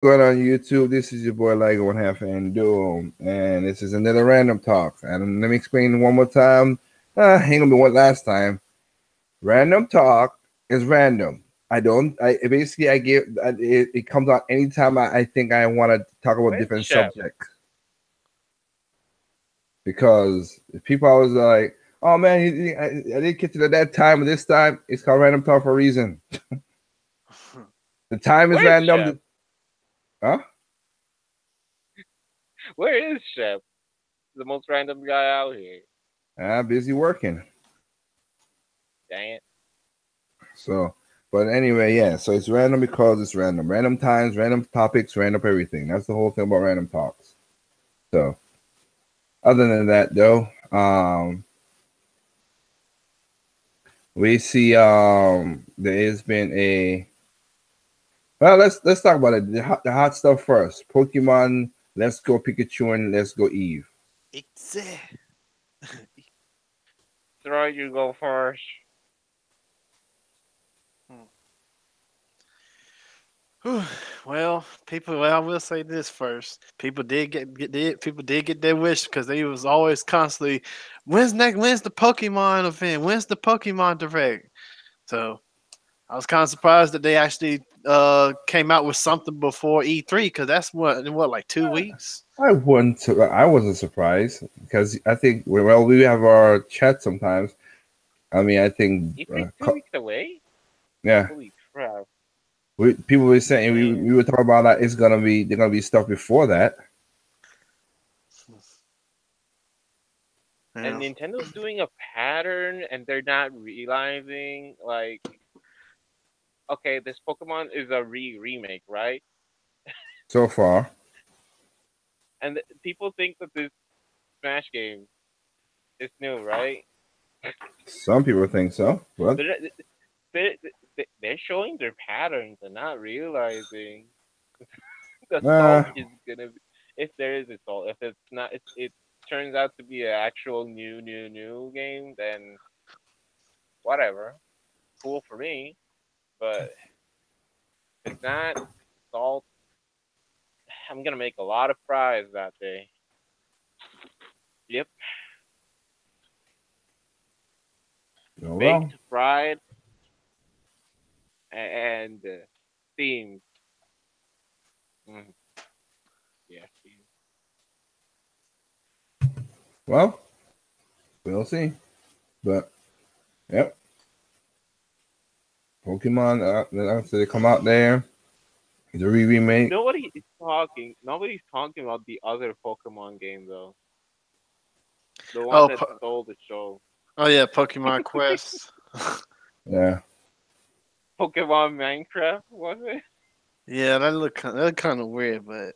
Going on YouTube? This is your boy Lego One Half and Doom, and this is another random talk. And let me explain one more time. Ain't gonna be one last time. Random talk is random. I don't. I basically I give. It comes out anytime I think I want to talk about Where's different Chef? subjects. Because if people always like, "Oh man, I didn't get to that time or this time," it's called random talk for a reason. The time is Where's random. Chef? Huh? Where is Chef? The most random guy out here. Busy working. Dang it. So, but anyway, yeah. So it's random because it's random. Random times, random topics, random everything. That's the whole thing about random talks. So, other than that, though, we see there has been a. Well, let's talk about it. The hot stuff first. Pokemon. Let's go Pikachu and let's go Eve. Exactly. Troy, you go first. Well, people. Well, I will say this first. People did get their wish because they was always constantly, when's the Pokemon event? When's the Pokemon direct? So I was kind of surprised that they actually came out with something before E3 because that's what like 2 weeks. I wasn't surprised because I think well we have our chat sometimes. I mean I think You think 2 weeks away? yeah. Holy crap. People were saying Man. we were talking about that it's gonna be they're gonna be stuff before that. And Yeah. Nintendo's doing a pattern and they're not realizing, like, okay, this Pokemon is a remake, right? So far. And people think that this Smash game is new, right? Some people think so, but They're, they're, they're showing their patterns and not realizing the uh, salt is gonna be, if there is a salt. If it's not, it turns out to be an actual new game, then whatever, cool for me. But if it's not salt, I'm gonna make a lot of fries that day. Yep, oh well. baked, fried, and steamed. Mm, yeah, steamed. Well, we'll see. But yep, Pokemon. They come out there. The remake. Nobody's talking about the other Pokemon game though. The one Oh, that stole the show. oh yeah, Pokemon Quest. Yeah. Pokemon Minecraft, was it? Yeah, that kind of weird, but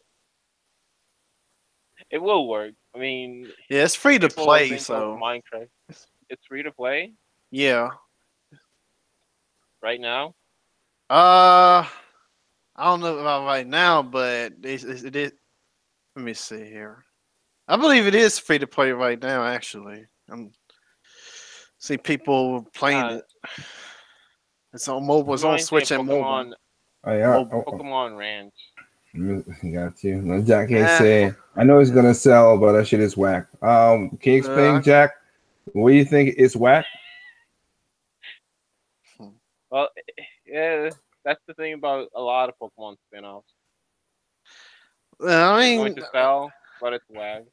It will work. I mean, yeah, it's free to people play, think of so Minecraft. It's free to play yeah. right now. Uh, I don't know about right now, but it is. Let me see here. I believe it is free to play right now. Actually, I'm see people playing Uh, it. It's on mobile. It's on reminds me of Switch and mobile. Oh yeah. Mobile. Pokemon Ranch. Got you. No, Jack can't Eh, say. I know it's gonna sell, but that shit is whack. Can you explain, uh, Jack? What do you think is whack? Well, yeah, that's the thing about a lot of Pokemon spin-offs. I They're going mean, to sell, but it's wag.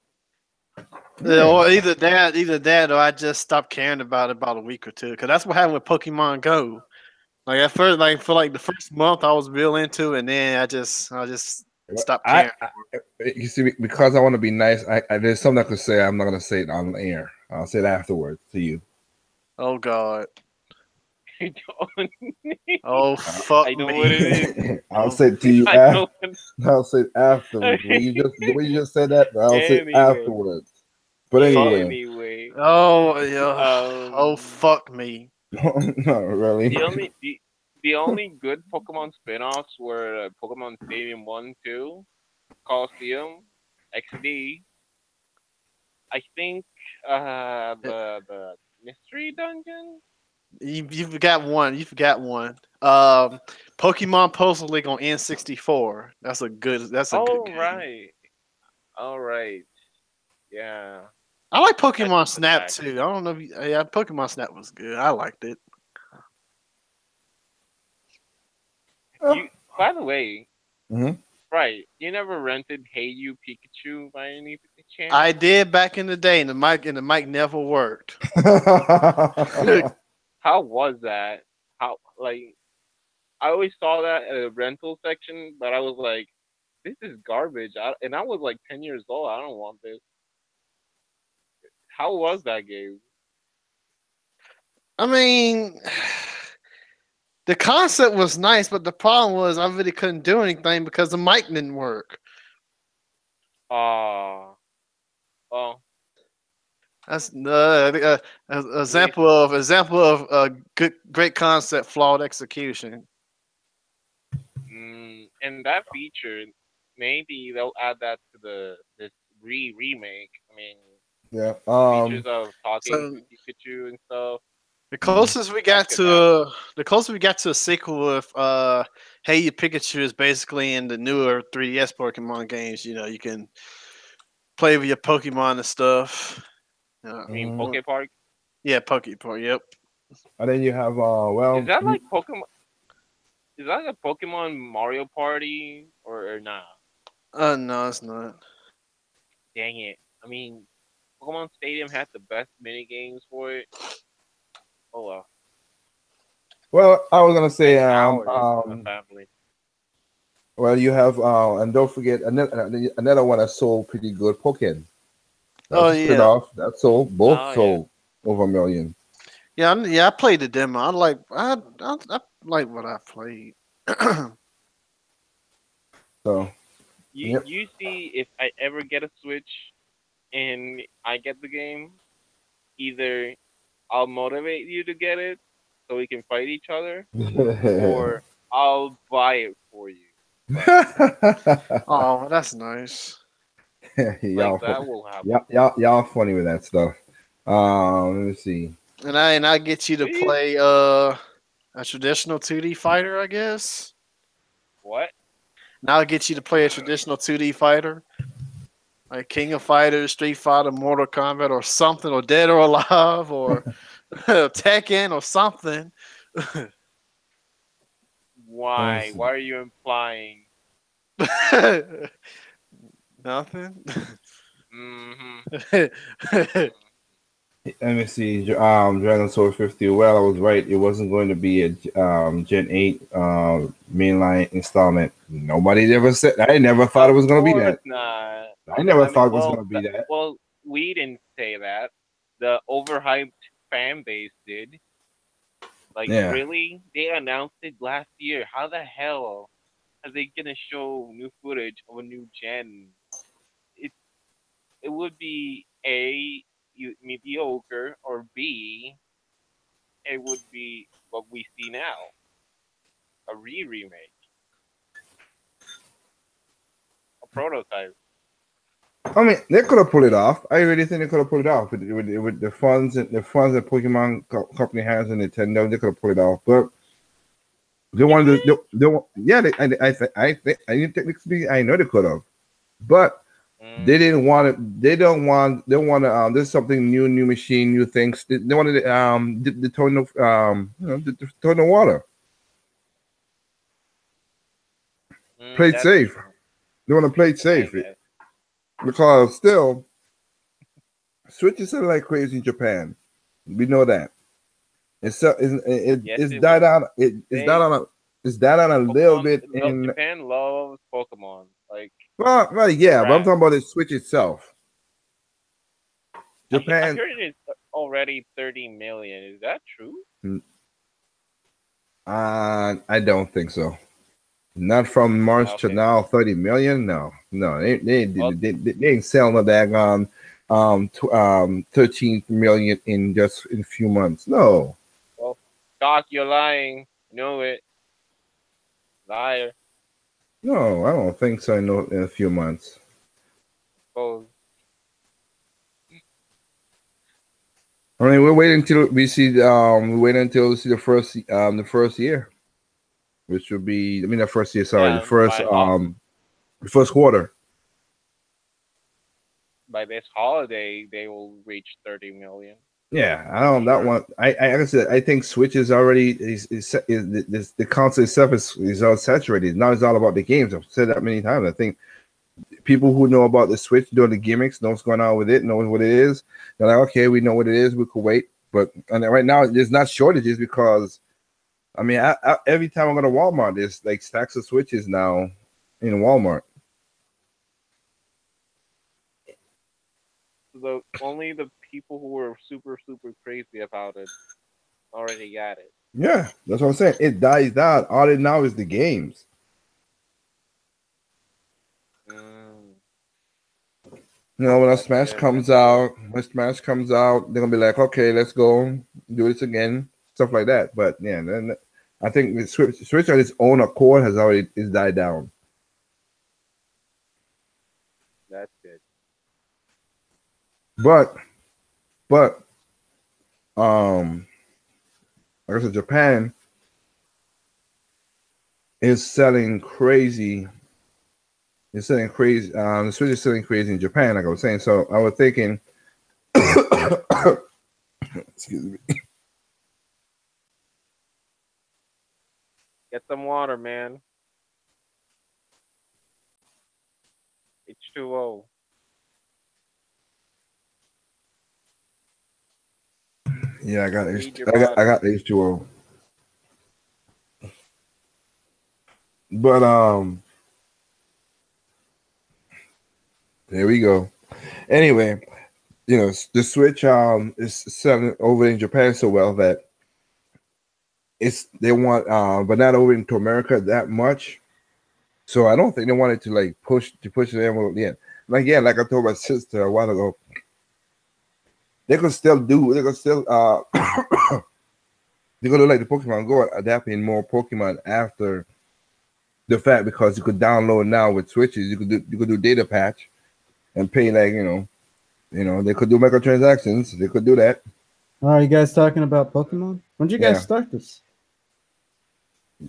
Yeah. or either that, or I just stopped caring about it about a week or two. Because that's what happened with Pokemon Go. Like at first, like for like the first month, I was real into, it, and then I just stopped I, caring. I you see because I want to be nice. There's something I could say. I'm not gonna say it on air. I'll say it afterwards to you. Oh God. I don't. Oh Uh, fuck I know what me. it is. I'll Oh, say it to you. I know. I'll say it afterwards. The way you just said that, I'll say it Anyway, afterwards. But fuck. anyway, anyway, Oh yeah. Oh um, fuck me. not really. the only the the only good Pokemon spin-offs were Pokemon Stadium 1, 2, Coliseum, XD. I think the Mystery Dungeon. You forgot one. You forgot one. Pokemon Postal League on N64. That's a good. That's a good Oh game. right. All right. Yeah. I like I Pokemon took it Snap back. too. I don't know if yeah, Pokemon Snap was good. I liked it. You. By the way, Mhm. right? You never rented Hey You Pikachu by any chance? I did back in the day, and the mic never worked. How was that? How like I always saw that at a rental section, but I was like, this is garbage. And I was like 10 years old. I don't want this. How was that game? I mean, the concept was nice, but the problem was I really couldn't do anything because the mic didn't work. Ah, well, That's an we example of good great concept, flawed execution. and that feature, maybe they'll add that to the this remake. I mean, Yeah. the features of talking So to Pikachu and stuff. the closest we That got could happen. to a sequel with Hey You Pikachu is basically in the newer 3DS Pokemon games. You know, you can play with your Pokemon and stuff. I mean, Mhm. Poke Park. Yeah, Pokemon. Yep. And then you have Is that like Pokemon? Is that a Pokemon Mario Party or nah? No, it's not. Dang it! I mean, Pokemon Stadium had the best mini games for it. Oh well, well, I was gonna say spent hours with my family. well, you have and don't forget another one that sold pretty good, Pokken. That's Oh a spin yeah, off that sold, both Oh yeah. sold over a million. yeah. I played the demo. I like what I played. So You yep. you see, if I ever get a Switch and I get the game, either I'll motivate you to get it so we can fight each other, or I'll buy it for you. But Oh, that's nice. like y'all, that will happen. y'all funny with that stuff. Let me see. And I get you to See play a traditional 2D fighter, I guess. what? Now I get you to play a traditional 2D fighter, like King of Fighters, Street Fighter, Mortal Kombat, or something, or Dead or Alive, or Tekken, or something. Let me Why? see. Why are you implying? Nothing. Mm-hmm. Let me see. Dragon Sword 50. Well, I was right. It wasn't going to be a Gen 8 mainline installment. Nobody ever said. I never thought it Of was going to be course that. not. I never I mean, thought it was going to be that. well, we didn't say that. The overhyped fan base did. Like, Yeah. really? They announced it last year. How the hell are they gonna show new footage of a new gen? It it would be A, mediocre, or B, it would be what we see now, a remake, a prototype. I mean, they could have pulled it off. I really think they could have pulled it off with the funds that Pokemon company has in Nintendo. They could have pulled it off, but they You wanted think? yeah. I didn't technically. I know they could have, but they Mm, didn't want it. They don't want. They want to. There's something new, new machine, new things. They wanted the tone of the tone of water. Play it that's safe. true. They want to play it I safe guess. because still Switch is selling like crazy in Japan. We know that. Yes, It's it died will. out. It's died They on a. It's died on a little Pokemon. bit in. Japan loves Pokemon. Like Well, yeah, but I'm rats. talking about the Switch itself. I Japan. heard it's already 30 million. Is that true? I don't think so. Not from March to Okay. now, 30 million. No, no, Well, they ain't selling a daggone 13 million in just in a few months. No, well, Doc, you're lying. Know it, liar. no, I don't think so. In a few months. Oh, I mean, we're waiting until we see. We wait until we see the first year. which would be the first year. Sorry, Yeah, the first quarter. by this holiday, they will reach 30 million. Yeah, I don't that one. Like I said, I think Switch is already the console itself is all saturated. Now it's all about the games. I've said that many times. I think people who know about the Switch, doing the gimmicks, know what's going on with it, know what it is. They're like, okay, we know what it is. We could wait, but and right now there's not shortages because, I mean, every time I go to Walmart, there's like stacks of Switches now in Walmart. Only the people who were super crazy about it already got it. Yeah, that's what I'm saying. It dies out. All it now is the games. You know, when Smash comes out, they're gonna be like, okay, let's go do this again, stuff like that. But yeah, then I think the Switch on its own accord is died down. That's good. But like I said, Japan is selling crazy. It's selling crazy. The Switch is selling crazy in Japan, like I was saying. So I was thinking, excuse me. Get some water, man. H2O. Yeah, I got H2O. But there we go. Anyway, you know, the Switch is selling over in Japan so well that they want but not over into America that much. So I don't think they wanted to like push the envelope yet. Like I told my sister a while ago, they're gonna still they're gonna do like the Pokemon Go, adapting more Pokemon after the fact, because you could download now with Switches, you could do data patch and pay like you know they could do microtransactions. They could do that. Are you guys talking about Pokemon? When did you guys start this?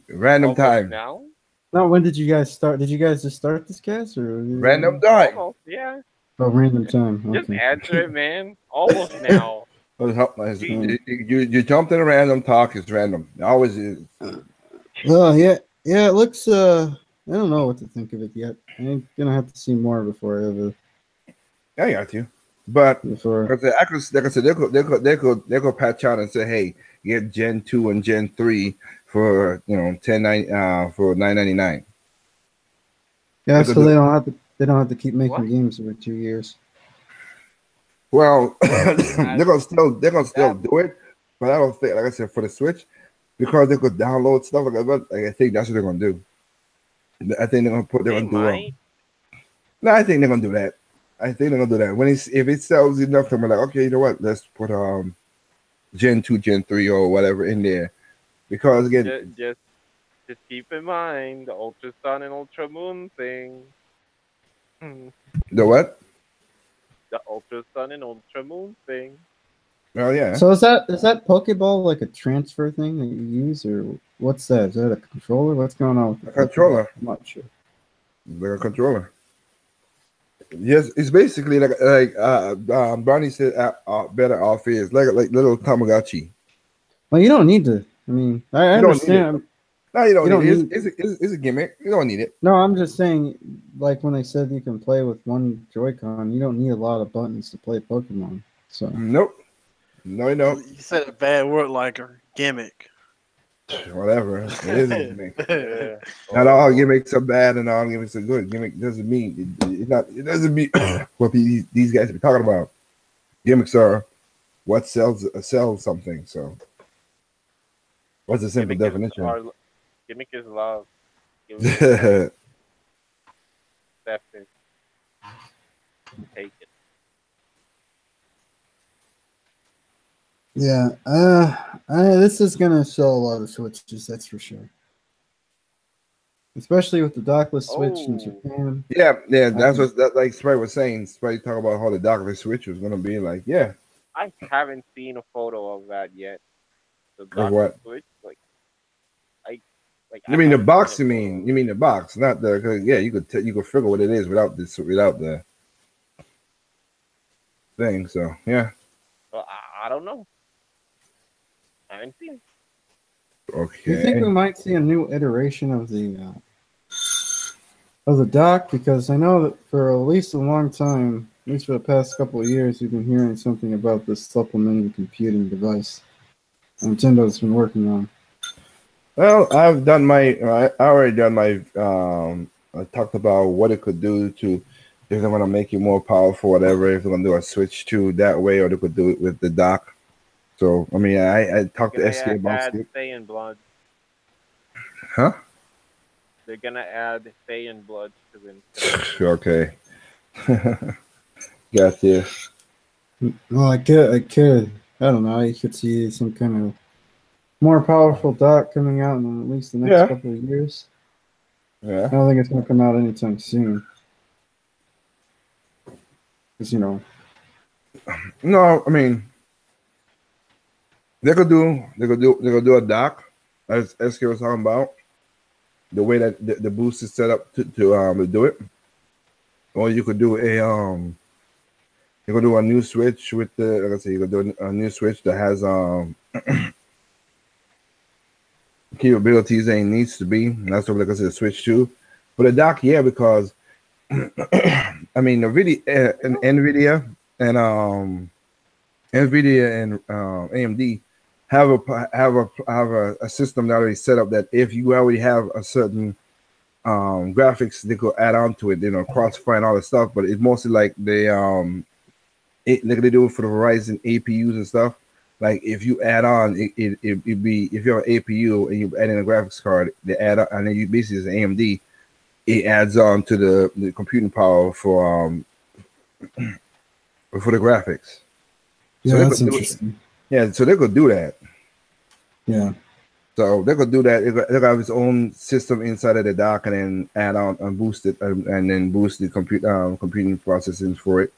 Random time. Now? No, when did you guys start? Did you guys just start this cast or random time? Almost, yeah. Oh, random time. Okay. Just answer it, man. Almost now. You jumped in a random talk. It's random. It always is. Oh yeah. It looks. I don't know what to think of it yet. I'm gonna have to see more before I ever. I got you. But before I could, they could patch out and say, hey, get Gen 2 and Gen 3 for for $9.99. Yeah, so they don't have to keep making games every 2 years. Well, they're gonna still do it, but I don't think, like I said, for the Switch, because they could download stuff like that. Like, I think that's what they're gonna do. I think they're gonna do. No, I think they're gonna do that. I think they're gonna do that when if it sells enough, they're like, okay, you know what? Let's put Gen 2, Gen 3, or whatever in there, because again, just keep in mind the Ultra Sun and Ultra Moon thing. The what? The Ultra Sun and Ultra Moon thing. Oh yeah. So is that Pokeball like a transfer thing that you use, or what's that? Is that a controller? What's going on with the controller? I'm not sure. Like a controller. Yes, it's basically like Barney said, better off is like little Tamagotchi. Well, you don't need to. I mean, I understand. No, you don't need it. It's a gimmick. You don't need it. No, I'm just saying, like when they said you can play with one Joy-Con, you don't need a lot of buttons to play Pokemon. So nope. No, you don't. You said a bad word like a gimmick. Whatever. It is a gimmick. Not all gimmicks are bad and all gimmicks are good. Gimmick doesn't mean it doesn't mean what these guys are talking about. Gimmicks are what sells something. So what's the simple definition? Gimmick is love. Accept it. Take it. Yeah, this is gonna sell a lot of Switches, that's for sure. Especially with the dockless Switch in Japan. Yeah, that's what like Sprite was saying. Sprite talk about how the dockless Switch was gonna be like. Yeah, I haven't seen a photo of that yet. The what? Switch, Like You I mean the haven't box? seen You a mean photo. you mean the box, not the? 'Cause, yeah, you could you could figure what it is without this without the thing. So yeah, Well, I don't know. I haven't seen. Do you think we okay. might see a new iteration of the dock? Because I know that for at least a long time, at least for the past couple of years, we've been hearing something about this supplemental computing device Nintendo's been working on. Well, I've done my. I already done my. I talked about what it could do to if they want to make it more powerful, whatever. If they're gonna do a switch to that way, or they could do it with the dock. So I mean, I talked to Gonna SK about add it. Saiyan blood. Huh? They're gonna add Saiyan blood to it. Okay. Got this. Well, I don't know. I could see some kind of more powerful dock coming out in at least the next Yeah. couple of years. Yeah. I don't think it's going to come out anytime soon. Because, No, I mean they could do a dock as SK was talking about the way that the boost is set up to do it, or you could do a you could do a new switch with the like I said you could do a new switch that has capabilities that it needs to be. And that's what like I said switch to. But the dock, yeah, because I mean the video and NVIDIA and AMD have a system that already set up that if you already have a certain graphics, they could add on to it, crossfire and all that stuff. But it's mostly like like they do it for the Verizon APUs and stuff. Like if you add on, it'd be if you have an APU and you add in a graphics card, they add on, and then you basically as AMD, it adds on to the computing power for the graphics. yeah, So they that's could do it. interesting. Yeah, so they could do that. Yeah. So they could do that. They could have its own system inside of the dock, and then add on and boost it, and then boost the computing processing for it.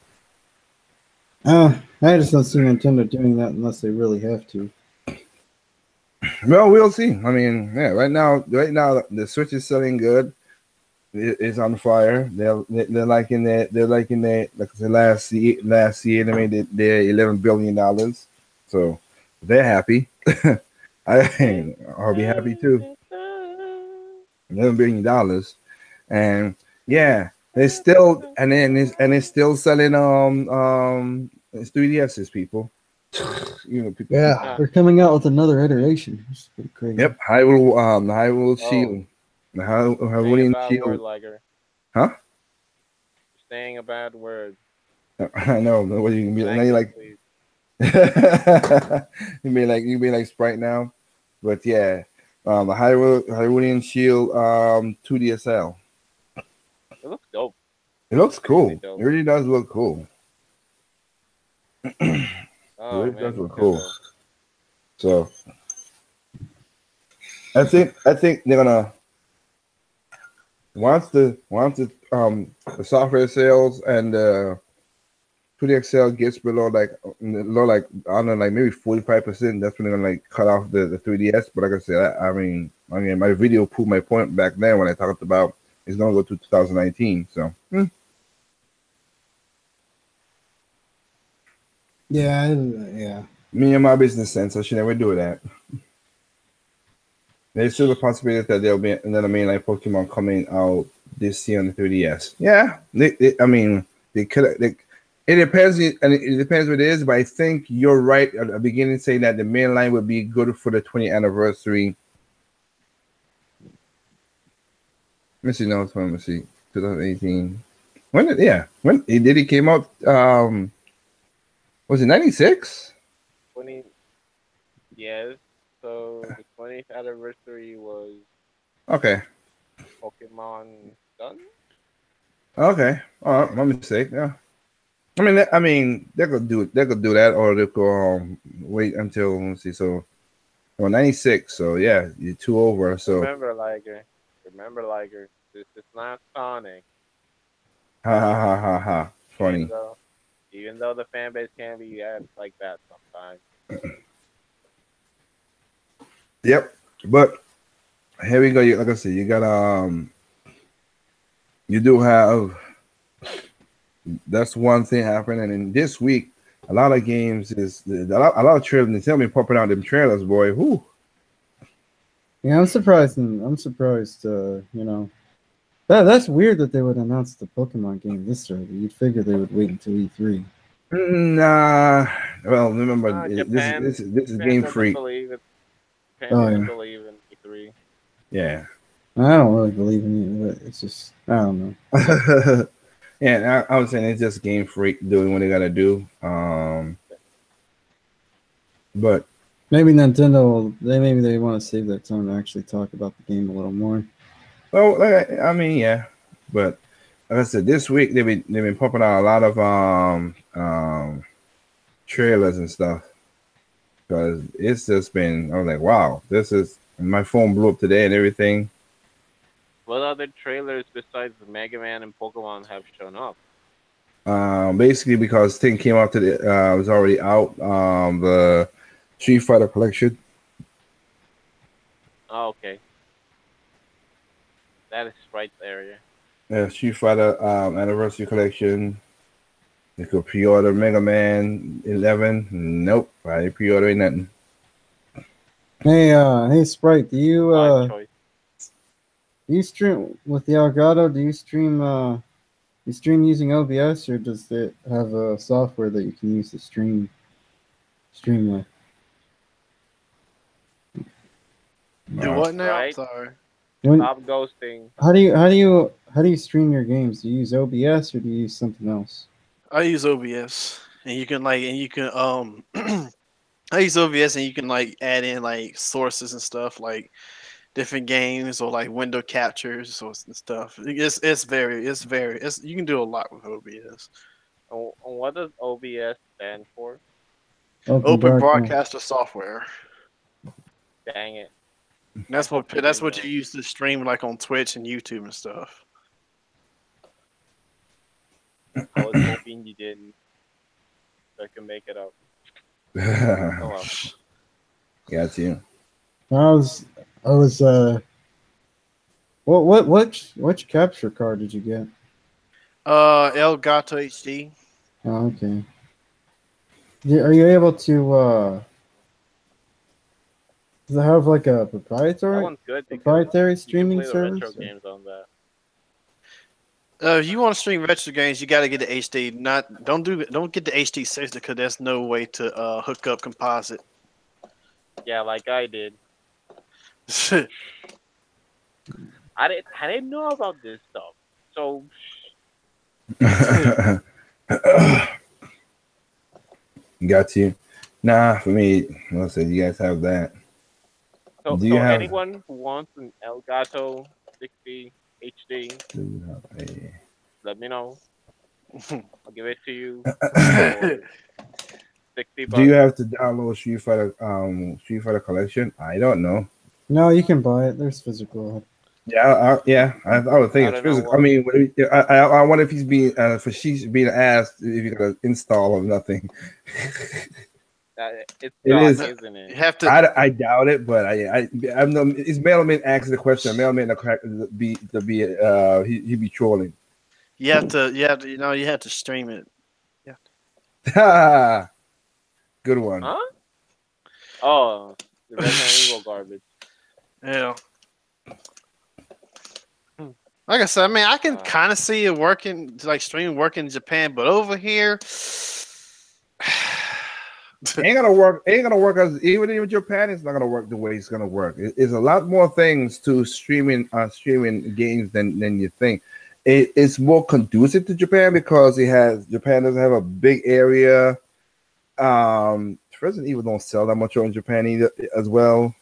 I just don't see Nintendo doing that unless they really have to. Well, we'll see. I mean, yeah, right now the Switch is selling good. It's on fire. They're liking that. They're liking that. Like I said, last year they made their $11 billion. So they're happy. I'll be happy too. $11 billion, and yeah, it's still it's still selling it's 3DSs, people. People. Yeah, they're coming out with another iteration. It's pretty crazy. Yep, Hyrule Oh. Shield, the Saying a Hyrulean bad word, Shield. Liger. Huh? Saying a bad word. I know. What you can be now? You like Please. you be like Sprite now, but yeah, the Hyrulean Shield 2DSL. It looks dope. It looks cool. Really dope. It really does look cool. Oh, really man, does look Nintendo. cool. So I think they're gonna once the software sales and 2DXL gets below like I don't know, like maybe 45%. That's when they're gonna like cut off the 3DS. But like I said, I mean my video proved my point back then when I talked about it's gonna go to 2019. So Yeah. me and my business sense, I should never do that. There's still a possibility that there'll be another mainline Pokemon coming out this year on the 3DS. Yeah, I mean, they could. It depends, and it depends what it is. But I think you're right at the beginning saying that the mainline would be good for the 20th anniversary. Let me see. No, let me see. 2018. When did it came out? Was it 96? 20. Yes. So the 20th anniversary was Okay. Pokemon Sun. Okay. All right. My mistake. Yeah. I mean, they could do it. They could do that, or they could wait until let's see. So, 96. So yeah, you're 2 over. So Remember, Liger. This is not Sonic. ha ha ha ha ha. Funny. Even though the fan base can be like that sometimes. Yep. But here we go. Like I said, you got you do have that's one thing happening. And this week, a lot of games a lot of trailers. They tell me popping out them trailers, boy. Whoo. Yeah, I'm surprised. I'm surprised. That's weird that they would announce the Pokemon game this early. You'd figure they would wait until E3. Nah. Well, remember Japan, this is Japan Game doesn't Freak. believe it. Japan Oh, doesn't yeah. believe in E3. I don't really believe in it, but it's just I don't know. Yeah, I was saying it's just Game Freak doing what they gotta do. But Maybe Nintendo. Maybe they want to save that time to actually talk about the game a little more. well, I mean, yeah. But like I said, this week they've been pumping out a lot of trailers and stuff because it's just been. I was like, wow, this is. My phone blew up today and everything. What other trailers besides Mega Man and Pokemon have shown up? Basically because thing came out today, was already out. The Street Fighter collection. Oh, okay. That is right there, yeah. Yeah, Street Fighter anniversary collection. You could pre-order Mega Man 11. Nope, I ain't pre-ordering nothing. Hey, Sprite, do My choice. you stream with the Elgato? Do you stream using OBS, or does it have a software that you can use to stream with? Do what now? Right. Sorry. Stop ghosting. How do you stream your games? Do you use OBS or do you use something else? I use OBS, and you can I use OBS, and you can add in sources and stuff like different games or window captures or stuff. It's you can do a lot with OBS. And what does OBS stand for? Open Broadcaster Software. Dang it. And that's what you use to stream on Twitch and YouTube and stuff. I was hoping you didn't. So I can make it up. Oh well. Got you. I was which capture card did you get? Elgato HD. Oh, okay. Are you able to does it have a That proprietary one's good. because proprietary you can streaming play the service? retro games on that. If you want to stream retro games, you got to get the HD. Don't get the HD 60 because there's no way to hook up composite. Yeah, like I did. I didn't know about this stuff. So Got you. Nah, for me, let's say you guys have that. So, Do you have- anyone who wants an Elgato 60 HD, Do you have a- let me know. I'll give it to you. For $60. Do you have to download Street Fighter collection? I don't know. No, you can buy it. There's physical. Yeah, I would think I it's don't know physical. what- I mean, I wonder if he's being she's being asked if you're gonna install or nothing. It's It not, is- isn't it? You have to. I doubt it, but I'm no. Is Mailman asking the question? Mailman he be trolling. You have to. You have to stream it. Good one. Huh? Oh, the Resident Evil garbage. Yeah. Like I said, I mean, I can kind of see it working, streaming working in Japan, but over here, Ain't gonna work. Ain't gonna work as even in Japan. It's not gonna work the way it's gonna work. It's a lot more things to streaming games than you think. It's more conducive to Japan because Japan doesn't have a big area. Resident Evil don't sell that much in Japan either as well.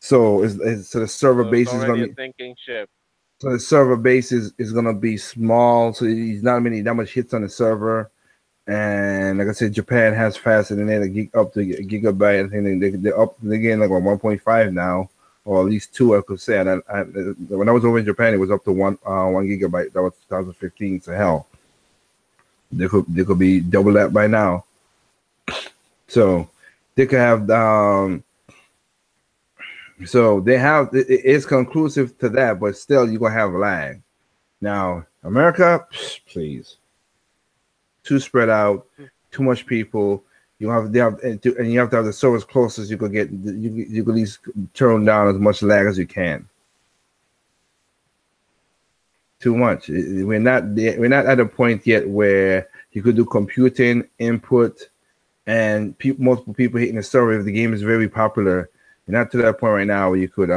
So so the server So base it's is already gonna a sinking ship. so the server base is gonna be small. So there's not that much hits on the server. And like I said, Japan has faster than they up to gigabyte. I think they're getting like 1.5 now, or at least 2. I could say. And when I was over in Japan, it was up to 1 gigabyte. That was 2015. So hell, they could be double that by now. So they could have So they have it's conclusive to that, but still you're gonna have lag. Now, America, please, too spread out, too much people. You have and you have to have the servers close as you could get. You could at least turn down as much lag as you can. Too much. We're not there, we're not at a point yet where you could do computing input and multiple people hitting the server if the game is very popular. You're not to that point right now where you could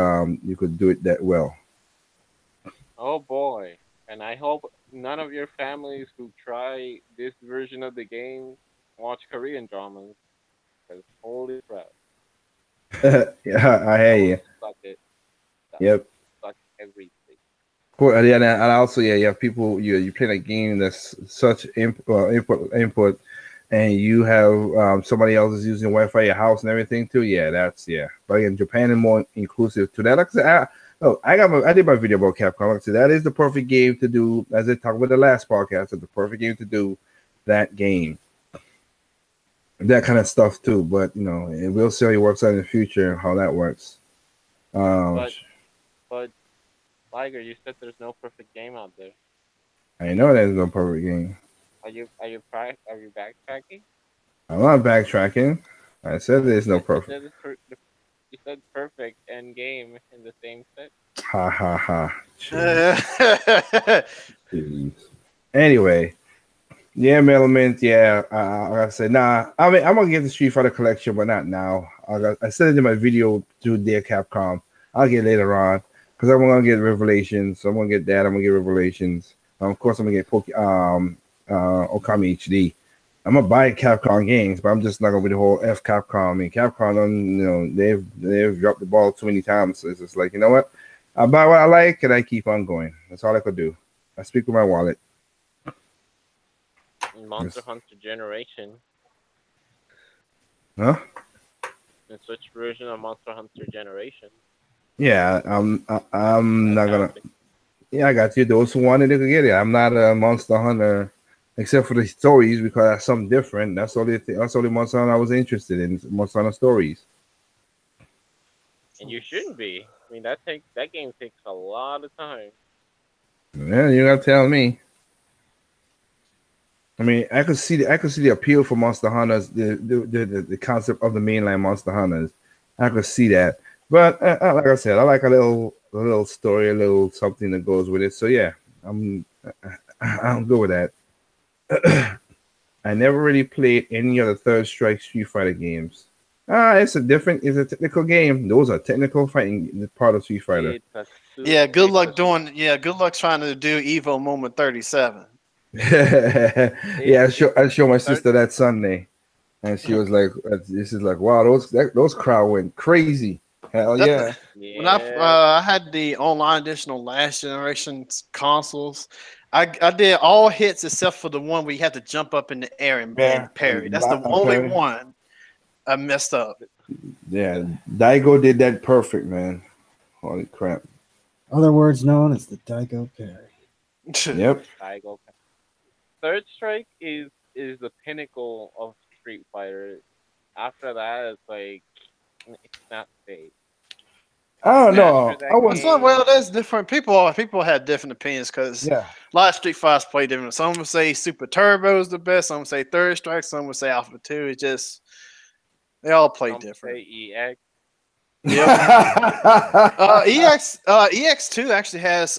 do it that well. Oh boy. And I hope none of your families who try this version of the game watch Korean dramas. Because holy crap. Yeah, I hear you. Suck it. Yep. Suck everything. Cool. And then and also, yeah, you have people you play a game that's such input, and you have somebody else is using Wi-Fi at your house and everything too. Yeah, that's yeah. But again, Japan is more inclusive to that. Like I said, I did my video about Capcom. Like I said, that is the perfect game to do. As I talked about the last podcast, it's the perfect game to do that game. That kind of stuff too. But you know, it will see how it works out in the future, how that works. But Liger, you said there's no perfect game out there. I know there's no perfect game. Are you backtracking? I'm not backtracking. I said there's no You perfect. You said perfect and game in the same set. Ha ha ha. Yeah. Jeez. Anyway, yeah, Element. Yeah, like I said, nah. I mean, I'm gonna get the Street Fighter collection, but not now. I said it in my video to Dear Capcom. I'll get it later on because I'm gonna get Revelations. So I'm gonna get that. I'm gonna get Revelations. Of course, I'm gonna get Okami HD. I'm gonna buy Capcom games, but I'm just not gonna be the whole F Capcom. I mean, Capcom, they've dropped the ball too many times. So it's just like, you know what? I buy what I like and I keep on going. That's all I could do. I speak with my wallet. Monster Hunter Generation. Huh? The Switch version of Monster Hunter Generation. Yeah, I'm not gonna. Yeah, I got you. Those who wanted it could get it. I'm not a Monster Hunter, except for the stories because that's something different. That's all. That's only Monster Hunter I was interested in. Monster Hunter stories. And you shouldn't be. I mean, that game takes a lot of time. Yeah, you gotta tell me. I mean, I could see the appeal for Monster Hunters, the concept of the mainline Monster Hunters. I could see that, but like I said, I like a little story, a little something that goes with it. So yeah, I'm good with that. I never really played any of the Third Strike Street Fighter games. It's a technical game. Those are technical fighting part of Street Fighter. Yeah, good luck trying to do Evo Moment 37. Yeah, I show my sister that Sunday, and she was like, "This is like, wow, those crowd went crazy." Hell yeah! When I had the online edition on last generation's consoles, I did all hits except for the one where you had to jump up in the air and parry. That's the only one I messed up. Yeah, Daigo did that perfect, man. Holy crap! Other words known as the Daigo parry. Yep. Daigo. Third Strike is the pinnacle of Street Fighter. After that, it's like it's not safe. I don't know. Well, there's different people. People had different opinions because a lot of Street Fighters play different. Some would say Super Turbo is the best. Some would say Third Strike. Some would say Alpha 2. It's just they all play different. Say EX. Yep. EX2 actually has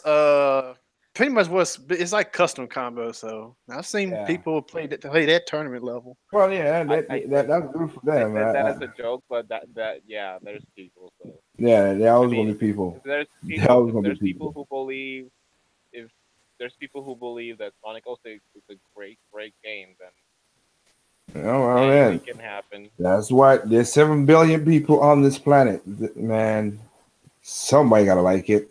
pretty much it's like custom combo. So I've seen people play that tournament level. Well, yeah, that's good for them. That is a joke, but that there's people. So yeah, there always gonna be people. There's people who believe that Sonic 06 is a great game. Then man, it can happen. That's why there's 7 billion people on this planet. Man, somebody gotta like it.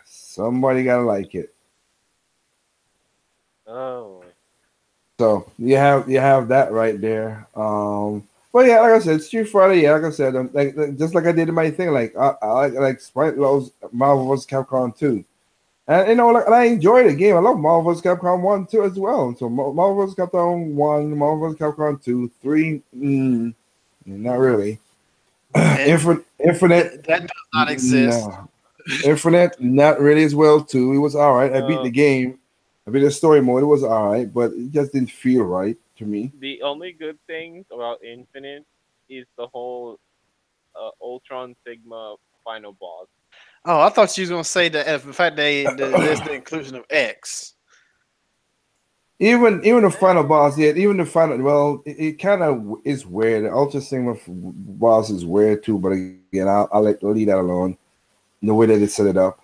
Somebody gotta like it. Oh. So you have that right there. Well, yeah, like I said, Street Fighter. Yeah, like I said, just like I did in my thing. Like I like Sprite loves Marvel vs. Capcom 2. And you know, like, I enjoy the game. I love Marvel vs. Capcom 1 too as well. So Marvel vs. Capcom 1, Marvel vs. Capcom 2, 3. Not really. And Infinite, that does not exist. no. Infinite, not really as well too. It was all right. I beat the game. I beat the story mode. It was all right, but it just didn't feel right to me. The only good thing about Infinite is the whole Ultron Sigma final boss. Oh, I thought you was gonna say that the fact there's the inclusion of X. Even the final boss, yeah, even the final. Well, it kind of is weird. The Ultra Sigma boss is weird too, but again, I'll leave that alone. The way that they set it up.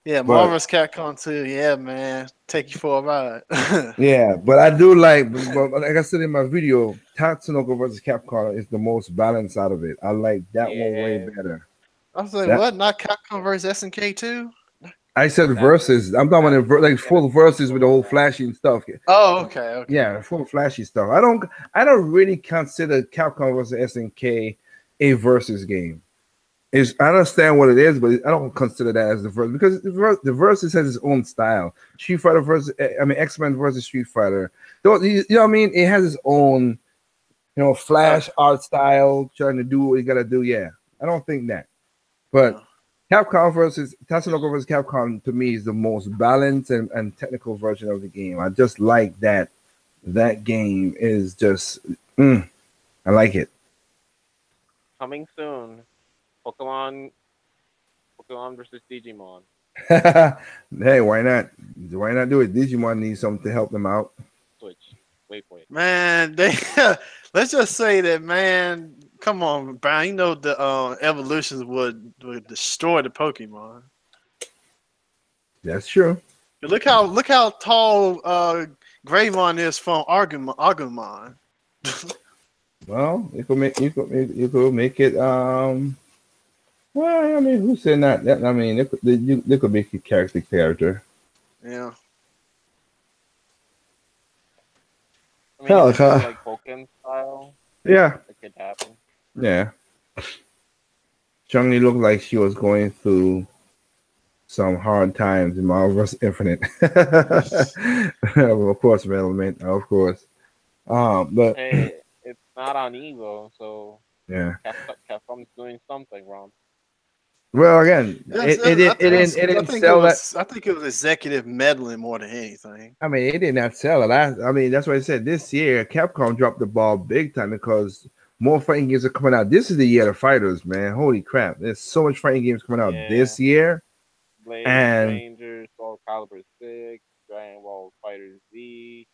Yeah, But- Marvel's Capcom 2. Yeah, man, take you for a ride. Yeah, but I do but like I said in my video, Tatsunoko versus Capcom is the most balanced out of it. I like that one way Yeah. better. I was like, That- what? Not Capcom versus SNK 2? I said versus. I'm talking about like full versus with the whole flashy and stuff. Oh, okay. Yeah, full flashy stuff. I don't really consider Capcom versus SNK a versus game. I understand what it is, but I don't consider that as the verse because the versus has its own style. Street Fighter versus X-Men versus Street Fighter. You know what I mean? It has its own, flash art style, trying to do what you gotta do. Yeah, I don't think that. But Capcom versus Tatsunoko versus Capcom to me is the most balanced and technical version of the game. I just like that. That game is just, I like it. Coming soon. Pokemon versus Digimon. Hey, why not? Why not do it? Digimon needs something to help them out. Switch. Wait for it. Man, let's just say that, man. Come on, Brian. You know the evolutions would destroy the Pokemon. That's true. Look how tall Greymon is from Agumon. Well, you could make it. Well, I mean, who said not? I mean, they could make it character. Yeah. I mean, Hell, if it's like Pokemon style, Yeah, it could happen. yeah. Chun-Li looked like she was going through some hard times in Marvel vs. Infinite. Of course, relevant, of course. But Hey, it's not on Evo, so yeah. Capcom's doing something wrong. Well, again, Yes, it didn't sell that. I think it was executive meddling more than anything. I mean, it did not sell it. I mean, that's why I said this year Capcom dropped the ball big time because more fighting games are coming out. This is the year of fighters, man. Holy crap! There's so much fighting games coming out this year. Blade And- Rangers, Soul Calibur 6, Dragon Ball Fighter Z,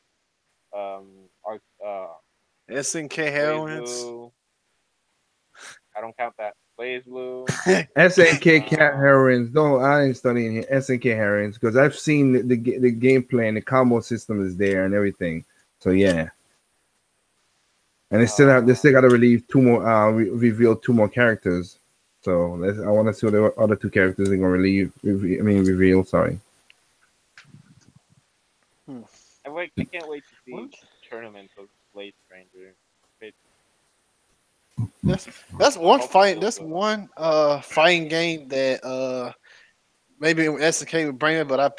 SNK Blaze heroines. Blue. I don't count that. Blaze Blue. SNK cat heroines. No, I ain't studying here. SNK heroines because I've seen the gameplay and the combo system is there and everything. So yeah, and they still got to release two more, reveal two more characters. So I want to see what the other two characters they're gonna reveal. Sorry. I can't wait to see tournaments of Blade Ranger. That's one fight. That's one fighting game that maybe SNK would bring it, but I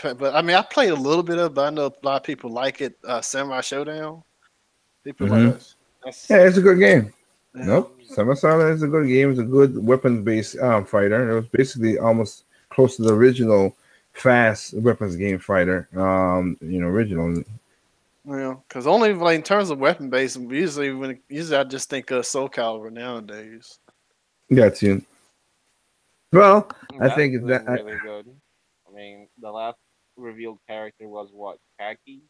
played a little bit of it, but I know a lot of people like it. Samurai Showdown. People like it. Yeah, it's a good game. Yeah. Nope, Samurai Showdown is a good game. It's a good weapons-based fighter. It was basically almost close to the original fast weapons game fighter. Original. Yeah, because only like in terms of weapon based, usually I just think of Soul Calibur nowadays. Got you. Well, I That's think doing that really good. I mean, the last revealed character was what? Kaki?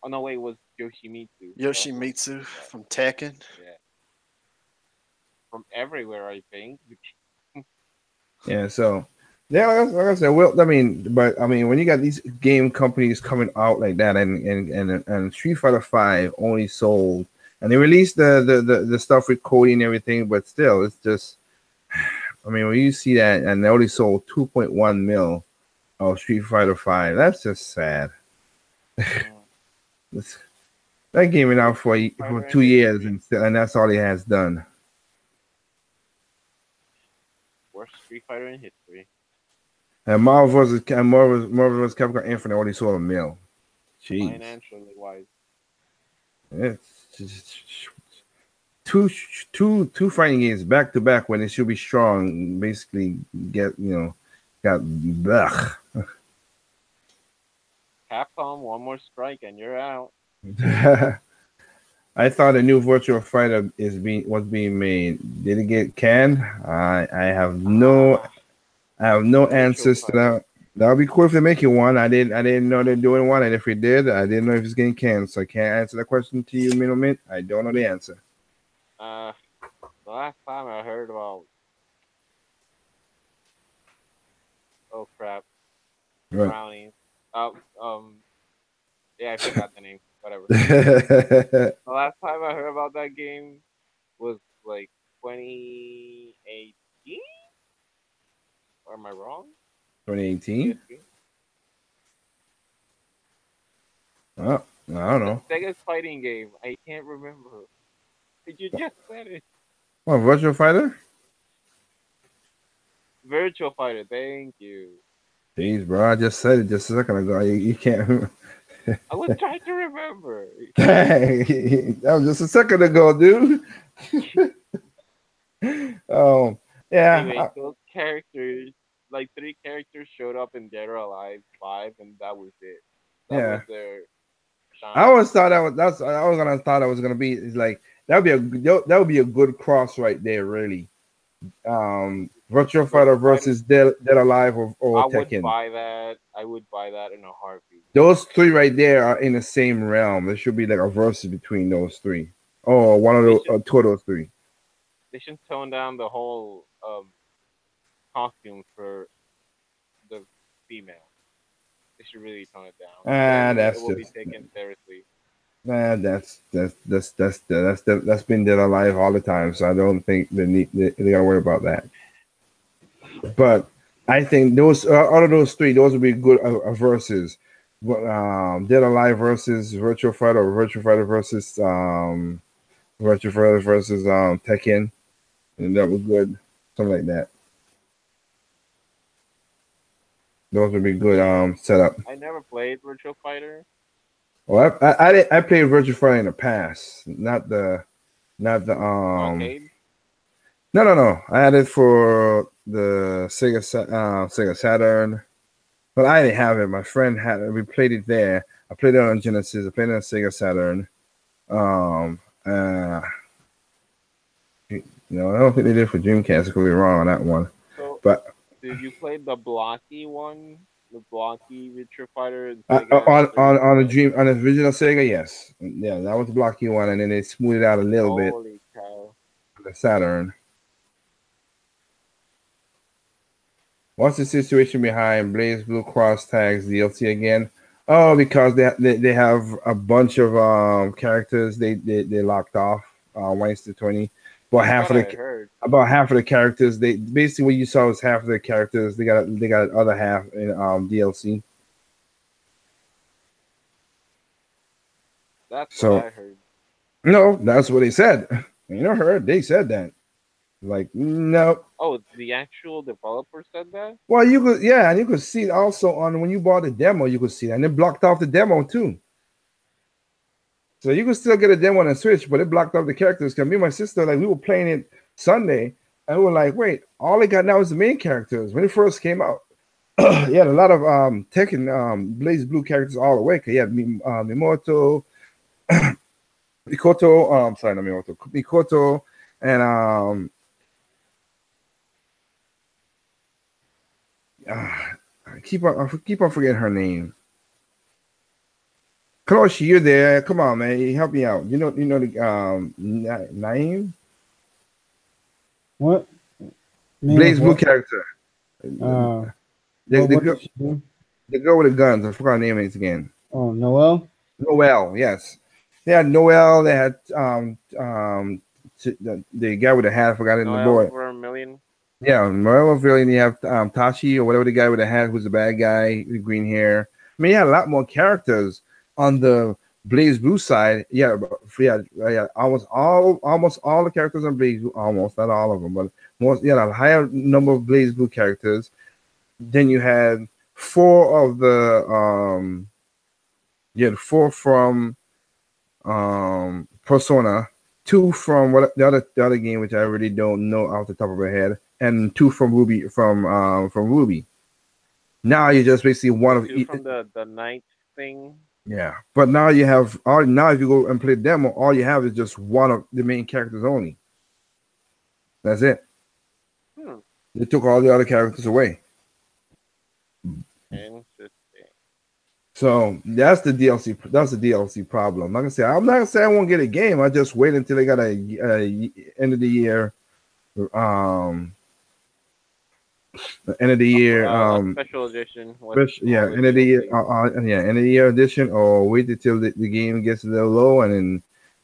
Oh no, wait, it was Yoshimitsu. Yoshimitsu from Tekken. Yeah. From everywhere, I think. yeah. So yeah, like I said, well, I mean, when you got these game companies coming out like that, and Street Fighter V only sold, and they released the stuff with Cody and everything, but still, it's just, I mean, when you see that, and they only sold 2.1 mil of Street Fighter V, that's just sad. That game went out for 2 years, and that's all he has done. Worst Street Fighter in history. And Marvel vs. Capcom Infinite only sold 1 mil. Jeez. Financially wise. It's two fighting games back to back when it should be strong. Basically, got blech. Capcom, one more strike and you're out. I thought a new Virtual Fighter was being made. Did it get canned? I have no answers to that. That would be cool if they make it one. I didn't know they're doing one, and if we did, I didn't know if it's getting canned. So I can't answer the question to you, Middleman. I don't know the answer. The last time I heard about, oh crap, Right. brownies. Yeah, I forgot the name. Whatever. The last time I heard about that game was like 2018. Or am I wrong? 2018. Oh, I don't know. Sega's fighting game. I can't remember. You just said it. What, Virtual Fighter? Virtual Fighter. Thank you. Jeez, bro, I just said it just a second ago. You can't. I was trying to remember. That was just a second ago, dude. Oh, yeah. Anyway, those characters, like 3 characters, showed up in Dead or Alive 5, and that was it. That was their shine. I always thought that was gonna be like that would be a good cross right there, really. Virtual Fighter versus Dead or Alive or Tekken. I would buy that in a heartbeat. Those 3 right there are in the same realm. There should be like a versus between those 3. Oh, one of those, 2 of those 3. They should tone down the whole costume for the female. They should really tone it down. It will be taken seriously. That's been Dead or Alive all the time. So I don't think they gotta worry about that. But I think those out of those 3, those would be good versus. Dead or Alive versus Virtual Fighter, or Virtual Fighter versus Tekken, and that was good, something like that. Those would be good setup. I never played Virtual Fighter. Well, I played Virtual Fighter in the past, not the Arcade? No. I had it for the Sega Saturn. But I didn't have it. My friend had it. We played it there. I played it on Genesis. I played it on Sega Saturn. I don't think they did for Dreamcast. I could be wrong on that one. So, but did you play the blocky one? The blocky Virtua Fighter? On the original Sega, yes. Yeah, that was the blocky one, and then they smoothed it out a little bit. Holy cow. The Saturn. What's the situation behind Blaze Blue Cross Tags DLC again? Oh, because they have a bunch of characters they locked off 1:20. About half of the characters they basically what you saw was half of the characters they got other half in DLC. That's what I heard. No, that's what they said. You know, heard they said that. Like, no. Oh, the actual developer said that? Well, you could see it also on when you bought the demo, you could see that. And it blocked off the demo too. So you could still get a demo on the Switch, but it blocked off the characters. Because me and my sister, like, we were playing it Sunday, and we were like, wait, all they got now is the main characters. When it first came out, you had a lot of Tekken Blaze Blue characters all the way. Because you had Mikoto, Mikoto, and I keep on forgetting her name. Kaloshi, you're there. Come on, man. Help me out. You know the Naeem? What? Blaze Blue character. What the girl with the guns. I forgot her name again. Oh, Noelle? Noelle, yes. They had Noelle. They had the guy with the hat. I forgot it in the board. For a million. Yeah, Noelle Vermillion. You have Tashi or whatever the guy with the hat who's the bad guy with green hair. I mean, you had a lot more characters on the Blaze Blue side. Yeah, almost all the characters on Blaze Blue. Almost, not all of them, but most. Yeah, a higher number of Blaze Blue characters. Then you had 4 of the you had 4 from Persona. 2 from what the other game, which I really don't know off the top of my head, and 2 from Ruby. Now you just basically one of Two each. from the ninth thing. Yeah, but now you have all. Now if you go and play demo, all you have is just one of the main characters only. That's it. Hmm. They took all the other characters away. Interesting. So that's the DLC. That's the DLC problem. Like I said, I'm not gonna say I won't get a game. I just wait until they got a end of the year, um, end of the year, A special edition. yeah, end of the year, yeah, end of the year edition, or wait until the game gets a little low and then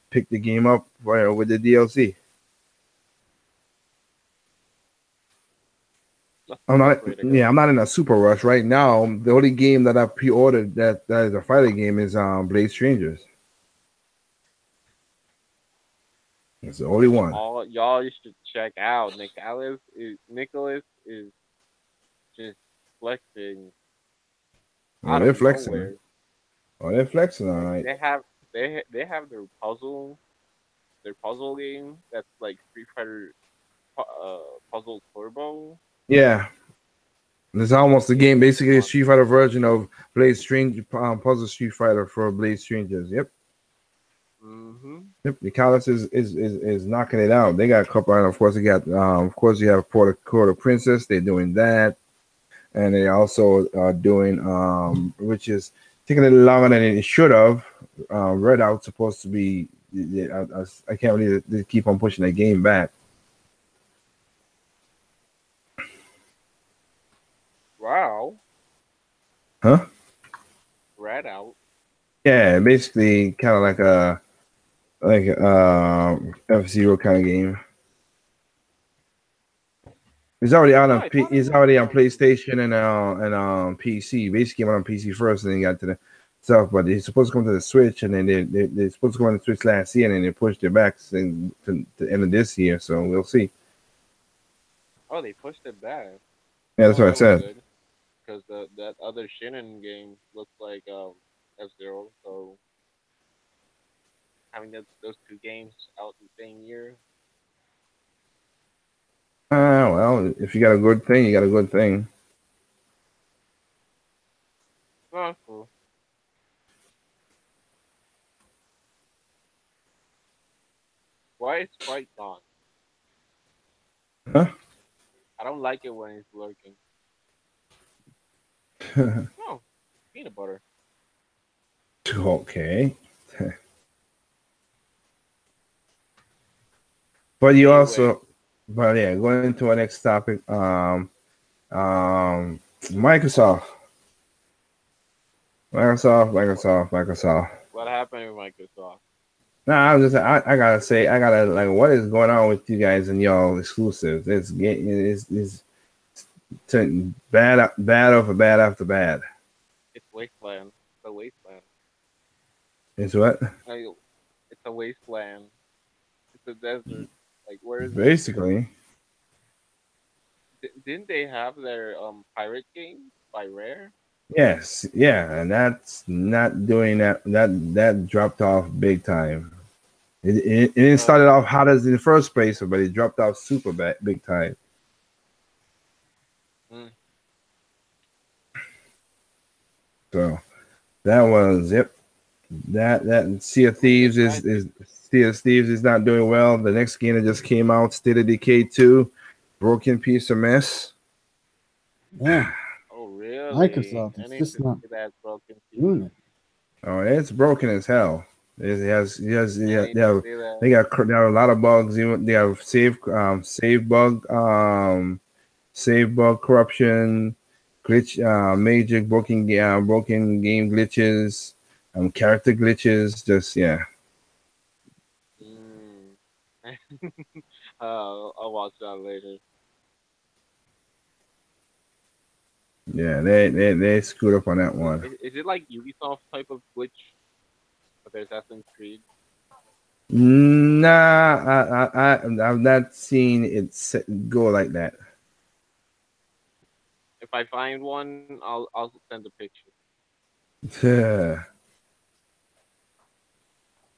pick the game up with the DLC. I'm not in a super rush right now. The only game that I pre-ordered that is a fighting game is Blade Strangers. It's the only one. All y'all you should check out. Nicholas is just flexing. Oh, they're flexing. Oh, they're flexing, all right. They have their puzzle game that's like Street Fighter Puzzle Turbo. Yeah, it's almost the game, basically a Street Fighter version of Blade Stranger Puzzle Street Fighter for Blade Strangers. Yep. Mm-hmm. Yep. The Callus is knocking it out. They got a couple, and of course they got of course you have Quarter Princess. They're doing that, and they also are doing which is taking a little longer than it should have. Redout's supposed to be. I can't believe they keep on pushing that game back. Wow. Huh? Redout. Yeah, basically kind of like a F-Zero kind of game. It's already out on it's already on PlayStation and PC. Basically came out on PC first, and then got to the stuff. But it's supposed to come to the Switch, and then they're supposed to come on the Switch last year, and then they pushed it back to the end of this year. So we'll see. Oh, they pushed it back. Yeah, that's what I said. Because that other Shinnon game looks like F-Zero, so having those two games out the same year. Well, if you got a good thing, you got a good thing. Oh, cool. Why is Sprite gone? Huh? I don't like it when it's lurking. Oh, peanut butter. Okay. But you also, but yeah, going to our next topic. Microsoft. What happened with Microsoft? Nah, I gotta say, like, what is going on with you guys and y'all exclusives? It's turning bad after bad after bad. It's wasteland. It's a wasteland. It's what? It's a wasteland. It's a desert. Like, where is basically? Didn't they have their pirate game by Rare? Yes, yeah, and that's not doing that. That dropped off big time. It started off hot as in the first place, but it dropped off super big time. Mm. So that was yep. That Sea of Thieves is not doing well. The next game that just came out, State of Decay 2, broken piece of mess. Yeah. Oh really? Microsoft is just not doing it. Oh, it's broken as hell. They got a lot of bugs. They have save bug corruption, glitch, major broken game glitches, character glitches. Just yeah. I'll watch that later. Yeah, they screwed up on that one. Is it like Ubisoft type of glitch? But Assassin's Creed. Nah, I've not seen it go like that. If I find one, I'll send a picture. Yeah.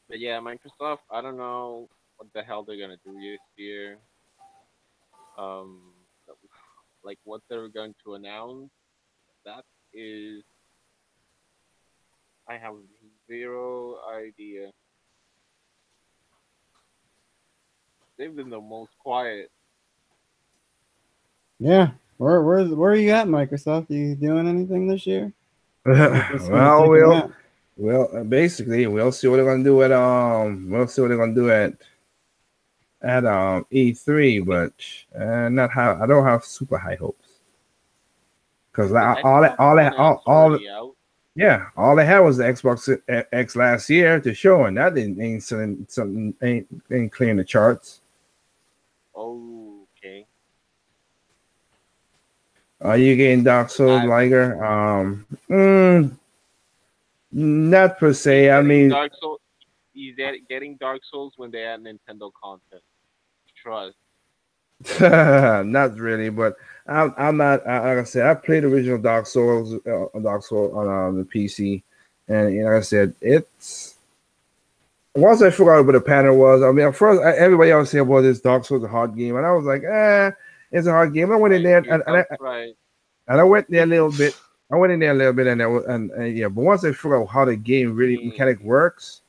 But yeah, Microsoft. I don't know. what the hell they're gonna do this year. Um, like what they're going to announce. That is, I have zero idea. They've been the most quiet. Yeah. Where are you at, Microsoft? You doing anything this year? Just gonna well, take a nap. basically, we'll see what they're gonna do at we'll see what they're gonna do at E3, but not how I don't have super high hopes because The all Xbox all One that X all already out. yeah, all they had was the Xbox X last year to show, and that didn't ain't something ain't clearing the charts. Okay. Are you getting Dark Souls, I- Liger? Not per se. I Getting mean, Dark Souls. He's getting Dark Souls when they had Nintendo content. Trust. not really, but I'm not. Like I said, I played original Dark Souls, on the PC, and like I said, it's once I figured out what the pattern was. I mean, at first everybody else said, "Well, this Dark Souls is a hard game," and I was like, it's a hard game. I went in there Right. and I went there a little bit. I went in there a little bit, and yeah, but once I figured out how the game really mechanic works,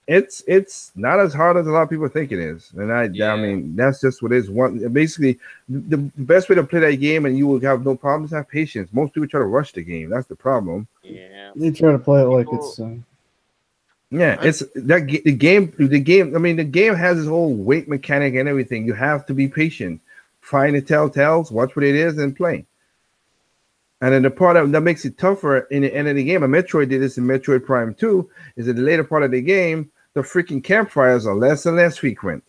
it's not as hard as a lot of people think it is. And I mean, that's just what it is. One basically, the best way to play that game and you will have no problems have patience. Most people try to rush the game. That's the problem. Yeah. They try to play it like People- it's. Yeah, it's that the game. I mean, the game has its whole weight mechanic and everything. You have to be patient. Find the telltales, watch what it is, and play. And then the part that makes it tougher in the end of the game, and Metroid did this in Metroid Prime 2, is that the later part of the game, the freaking campfires are less and less frequent.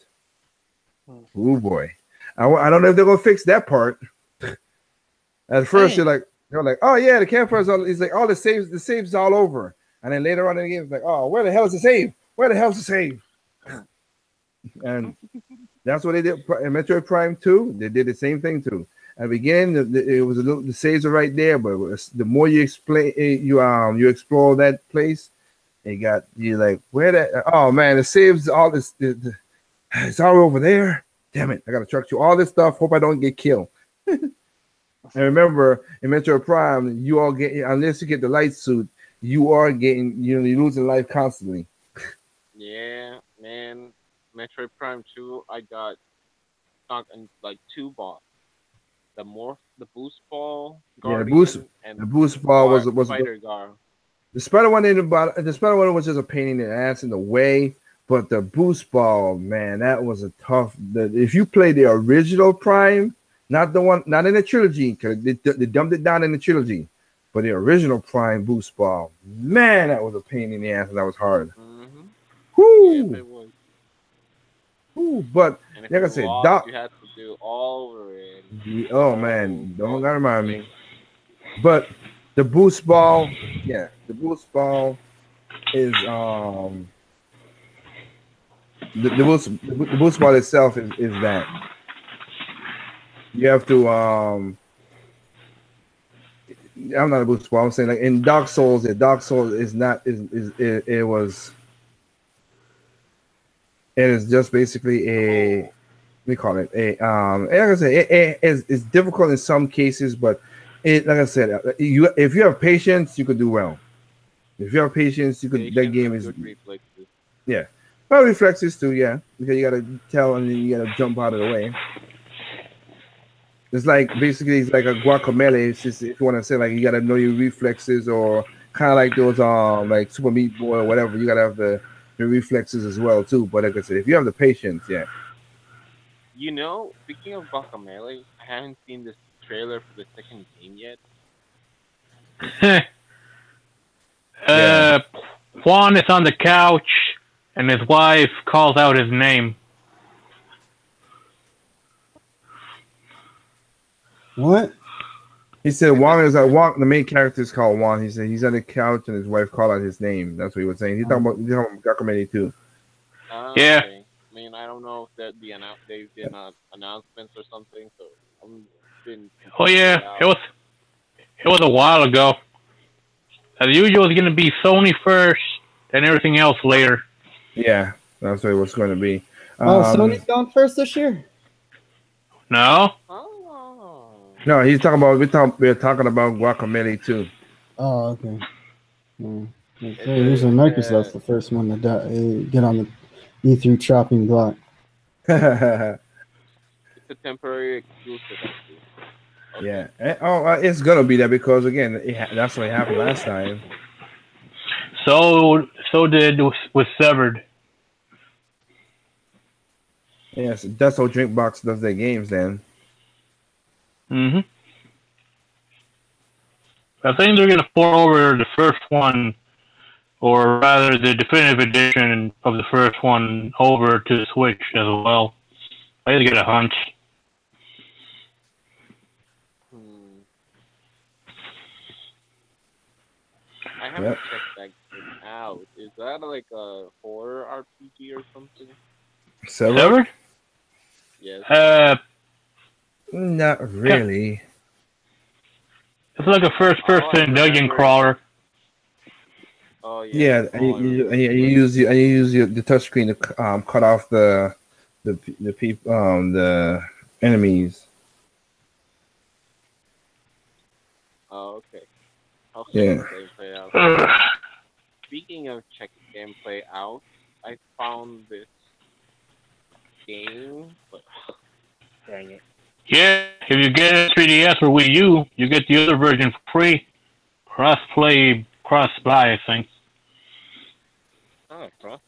Oh boy, I don't know if they're gonna fix that part. At first, they're like, oh yeah, the campfires are. It's like all the saves all over, and then later on in the game, it's like, oh, where the hell is the save? Where the hell's the save? And that's what they did in Metroid Prime 2. They did the same thing too. At the beginning, it was the saves are right there, but the more you you explore that place, you're like, where that? Oh man, the saves all this. It's all over there. Damn it! I gotta truck through all this stuff. Hope I don't get killed. And remember, in Metroid Prime, you all get unless you get the light suit, you're losing life constantly. Yeah, man. Metroid Prime 2, I got stuck in like two boss. The boost ball, Guardian, and The boost ball was Spider Gar. the spider one the spider one was just a pain in the ass in the way, but the boost ball, man, that was a tough. If you play the original Prime, not in the trilogy, because they dumped it down in the trilogy, but the original Prime boost ball, man, that was a pain in the ass and that was hard. Mm-hmm. Whoo! Yeah, it was. Whoo! But And if like I you said, lost, you had to do all over it. oh man, don't gotta remind me. But the boost ball, the boost ball is the boost ball itself is that you have to I'm not a boost ball. I'm saying like in Dark Souls, is not it is just basically we call it like I said, it's difficult in some cases, but like I said, if you have patience, you could do well. If you have patience, you could. That game is good reflexes. well, reflexes too, because you gotta tell and then you gotta jump out of the way. It's like basically it's like a guacamole. It's just, if you want to say like you gotta know your reflexes, or kind of like those like Super Meat Boy or whatever. You gotta have the reflexes as well too. But like I said, if you have the patience, You know, speaking of Guacamelee, I haven't seen this trailer for the second game yet. Juan is on the couch, and his wife calls out his name. What? he said Juan is like Juan. The main character is called Juan. He said he's on the couch and his wife called out his name. That's what he was saying. He's talking about Guacamole too. Yeah. Okay. I mean, I don't know if they've been announcements or something. So I'm been. Oh yeah, it was a while ago. As usual, it's gonna be Sony first, then everything else later. Yeah, that's what it was going to be. Oh, Sony's gone first this year? No? Oh. No, we're talking about Guacamelee too. Oh, okay. Yeah. Okay, usually Microsoft's the first one to get on the E3 chopping block. Yeah. It's a temporary exclusive, I see. Okay. It's gonna be there because again, that's what happened last time. So did with Severed. Yes, that's how Drinkbox does their games. Then Mm-hmm. I think they're gonna port over the first one, or rather the definitive edition of the first one, over to the Switch as well. I had to get a hunch. I haven't checked that game out. Is that like a horror RPG or something? Severed? Yes. Not really. It's like a first-person dungeon crawler. Oh yeah. Yeah, and you use the touchscreen to cut off the people the enemies. Oh, okay. I'll check Yeah. the gameplay out. Speaking of checking gameplay out, I found this game, but dang it. Yeah, if you get a 3DS or Wii U, you get the other version for free. Cross-play, cross-buy, I think. Oh, Crossbuy.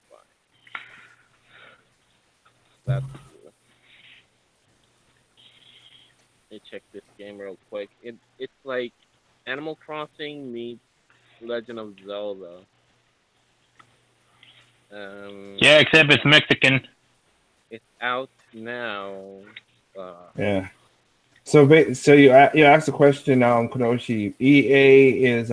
That's cool. Let me check this game real quick. It's like Animal Crossing meets Legend of Zelda. Yeah, except it's Mexican. It's out now. Yeah. So you asked the question, Konoshi. EA is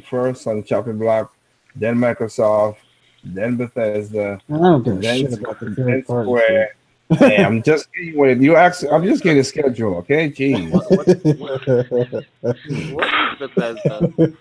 first on the chopping block, then Microsoft, then Bethesda, I don't give a then shit about the then third party. Square. Hey, I'm just getting what you asked. I'm just getting the schedule, okay? Jeez. What is Bethesda?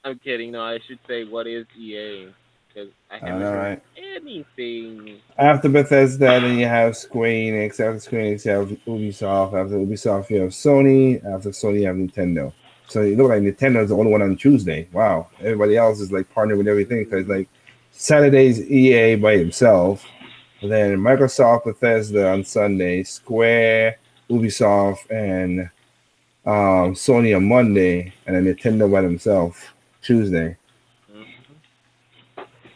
I'm kidding. No, I should say what is EA, because I haven't heard anything. After Bethesda, then you have Square Enix. After Square Enix, you have Ubisoft. After Ubisoft, you have Sony. After Sony, you have Nintendo. So it looks like Nintendo is the only one on Tuesday. Wow. Everybody else is like partnering with everything, because like Saturday's EA by himself. And then Microsoft, Bethesda on Sunday, Square, Ubisoft, and Sony on Monday, and then Nintendo by themselves Tuesday.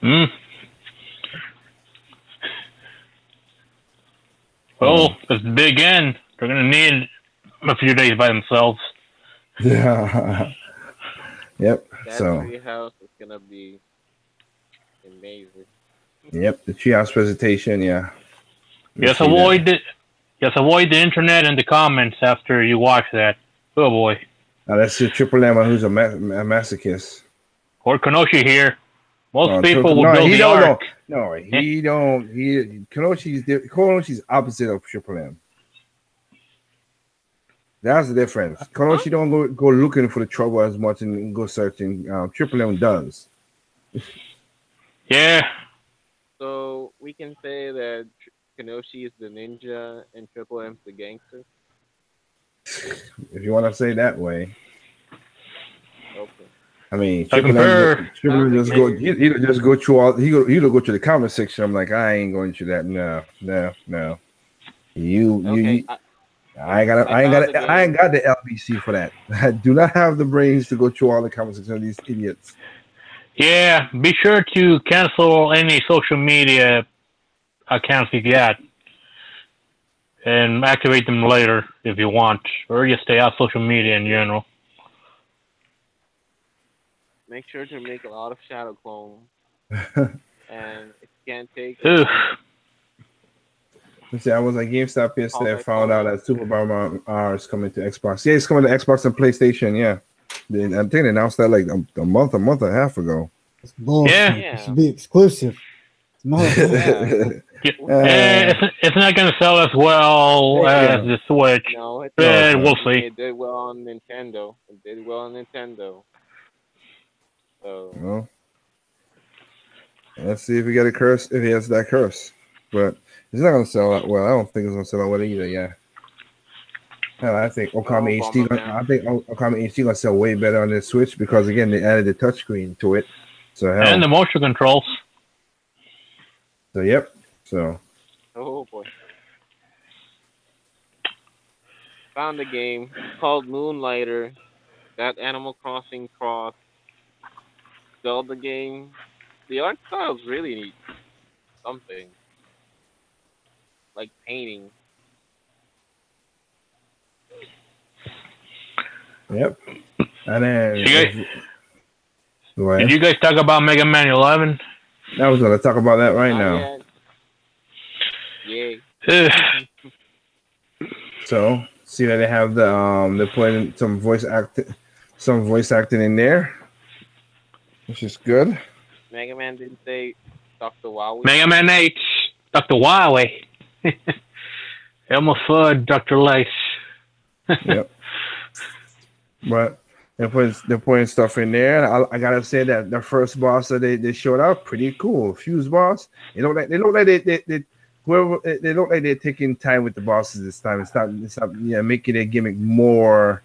Mm. Well, it's Big N. They're gonna need a few days by themselves. Yeah. Yep. That So. Treehouse is gonna be amazing. Yep. The Treehouse presentation. Yeah. Just avoid the internet and the comments after you watch that. Oh boy. Now that's your Triple M, who's a masochist. Or Konoshi here. Most people will build the ark. No, he don't. Konoshi's opposite of Triple M. That's the difference. Konoshi don't go looking for the trouble as much and go searching. Triple M does. Yeah. So we can say that Kenoshi is the ninja and Triple M's the gangster. If you want to say that way. Okay. I mean, Triple M just go. He just go through all. He go to the comment section. I'm like, I ain't going through that. No. I ain't got the LBC for that. I do not have the brains to go through all the comment sections of these idiots. Yeah, be sure to cancel any social media accounts you got and activate them later if you want, or just stay off social media in general. Make sure to make a lot of shadow clones. And if you can't take it. Let's see, I was at GameStop yesterday. I found out that Super Mario R is coming to Xbox. Yeah, it's coming to Xbox and PlayStation. Yeah. I think they announced that like a month and a half ago. It's bullshit. Yeah. It should be exclusive. It's not going to sell as well as the Switch. No, we'll see. It did well on Nintendo. So. Well, Let's see if he got a curse. If he has that curse, but it's not gonna sell out well. I don't think it's gonna sell out well either. Yeah. Hell, I think Okami Oh, HD. Bomberman. I think Okami HD gonna sell way better on the Switch because again they added the touchscreen to it. So hell. And the motion controls. So yep. So Oh boy. Found a game called Moonlighter. That Animal Crossing cross Zelda game. The art style is really neat. Something. Like painting. yep. And then You guys- go ahead. Did you guys talk about Mega Man 11? I was gonna talk about that right Not now. yet. Yay. So see that they have the they're putting some voice acting in there, which is good. Mega Man didn't say Dr. Wowie. Mega Man 8, Dr. Wily. Elmo Fudd, Dr. Lace. Yep. But they're putting stuff in there. I gotta say that the first boss that they showed out pretty cool. Fuse boss. They look like they're taking time with the bosses this time. It's not making their gimmick more,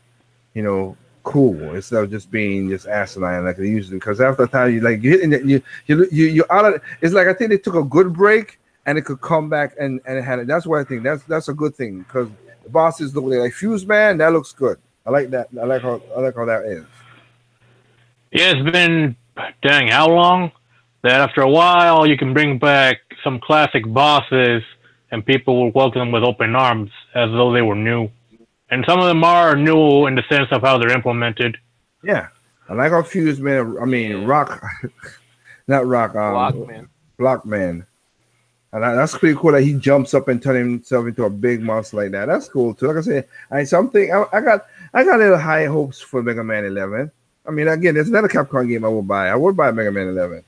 cool instead of just being just asinine like they usually. Because after the time you out of it's like I think they took a good break and it could come back and had it. That's what I think. That's a good thing because the bosses look like Fuse Man. That looks good. I like that. I like how that is. Yeah, it's been, dang, how long? That after a while you can bring back some classic bosses and people will welcome them with open arms as though they were new. And some of them are new in the sense of how they're implemented. Yeah, I like how Fuse Man. I mean, Rock, not Rock. Blockman. Blockman. And that's pretty cool that he jumps up and turns himself into a big monster like that. That's cool too. Like I said, I got a little high hopes for Mega Man 11. I mean, again, there's another Capcom game I will buy. I would buy Mega Man 11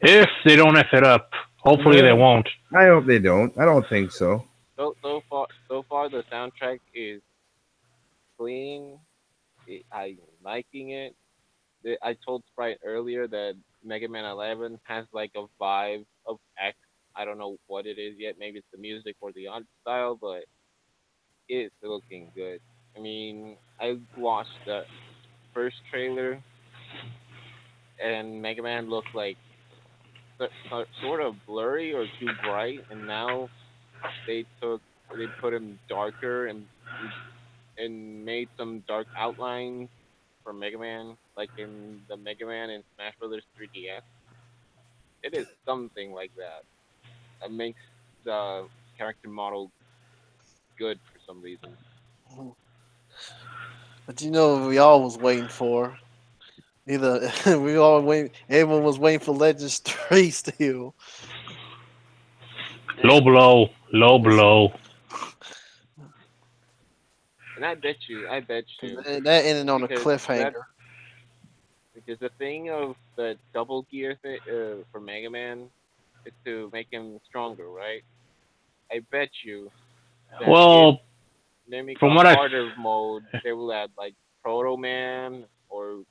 if they don't F it up. Hopefully they won't. I hope they don't. I don't think so. So far the soundtrack is clean. I'm liking it. I told Sprite earlier that Mega Man 11 has like a vibe of X. I don't know what it is yet. Maybe it's the music or the art style, but it's looking good. I mean, I watched the first trailer, and Mega Man looked like sort of blurry or too bright, and now they put him darker and made some dark outlines for Mega Man, like in the Mega Man in Smash Bros. 3DS. It is something like that. That makes the character model good for some reason. But we all was waiting for. Everyone was waiting for Legends 3 still. Low blow. And I bet you. That ended on a cliffhanger. Because the thing of the double gear for Mega Man is to make him stronger, right? I bet you. Well, they make from a what harder mode, they will add like Proto Man or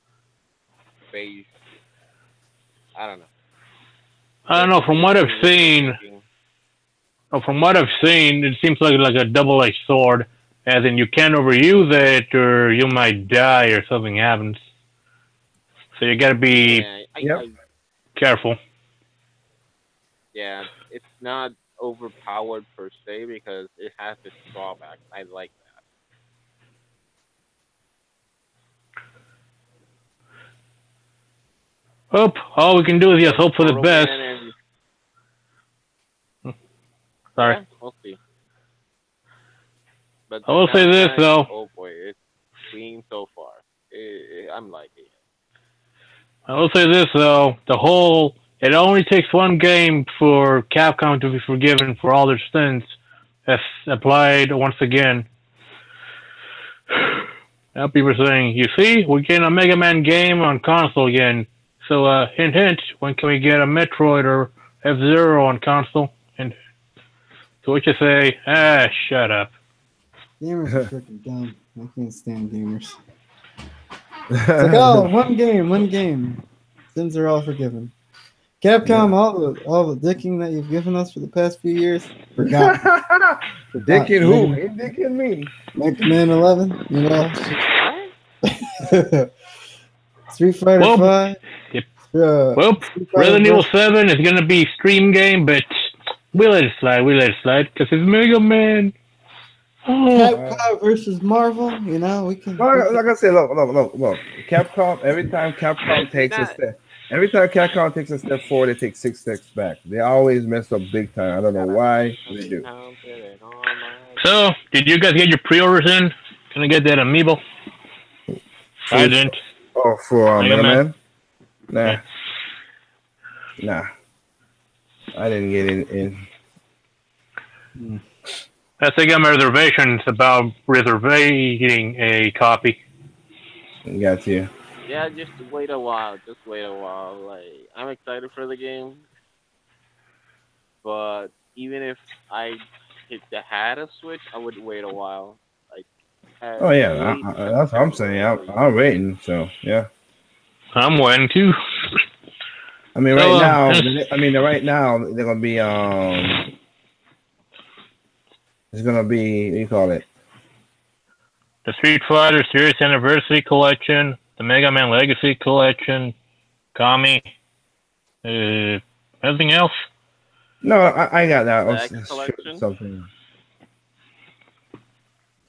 Phase. I don't know. I don't know. From what I've seen, it seems like a double-edged sword. As in, you can't overuse it, or you might die, or something happens. So you gotta be careful. Yeah, it's not overpowered per se because it has its drawback. I like that. All we can do is just hope for the best. Sorry. Yeah, we'll see. But I will say this though. Oh boy, it's clean so far. I'm liking it. I will say this though. It only takes one game for Capcom to be forgiven for all their sins. That's applied once again. Now people are saying, you see, we're getting a Mega Man game on console again. So, hint, hint, when can we get a Metroid or F-Zero on console? And to which you say, shut up. Gamers are freaking dumb. I can't stand gamers. It's like, one game. Sins are all forgiven. Capcom, all the dicking that you've given us for the past few years, forgot. Dicking who? Ain't dicking me. Mega Man 11, you know. Street Fighter Well, 5. yep. Well, Resident Evil 7 is going to be stream game, but we let it slide. Because it's Mega Man. Capcom versus Marvel, you know, we can. Like I said, look. Capcom. Every time Capcom takes a step forward, they take 6 steps back. They always mess up big time. I don't know why they do. So, did you guys get your pre-orders in? Gonna get that amiibo? Oh, you didn't? Oh, for Mega Man? Yeah. Nah. I didn't get it in. I think I'm reservations about reserving a copy. Got you. Yeah, just wait a while. Like, I'm excited for the game, but even if I had a Switch, I would wait a while. Like, oh yeah, that's what I'm saying. I'm waiting. So yeah, I'm waiting too. I mean, right now they're gonna be It's gonna be, what do you call it? The Street Fighter Series Anniversary Collection, the Mega Man Legacy Collection, Kami. Anything else? No, I got that. Something.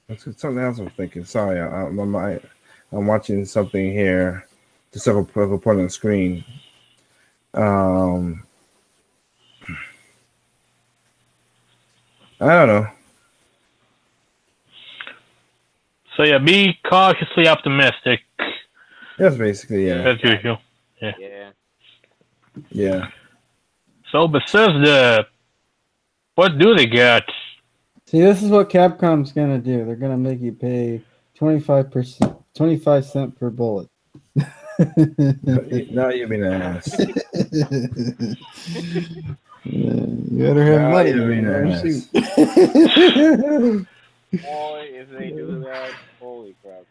That's something else I'm thinking. Sorry, I'm watching something here. Just so I can put on the screen. I don't know. So yeah, be cautiously optimistic. That's basically, yeah. As usual. Yeah. So Bethesda, what do they got? See, this is what Capcom's gonna do. They're gonna make you pay 25 cents per bullet. Now you mean an ass. You better have money. You mean an ass. Boy, if they do that, holy crap.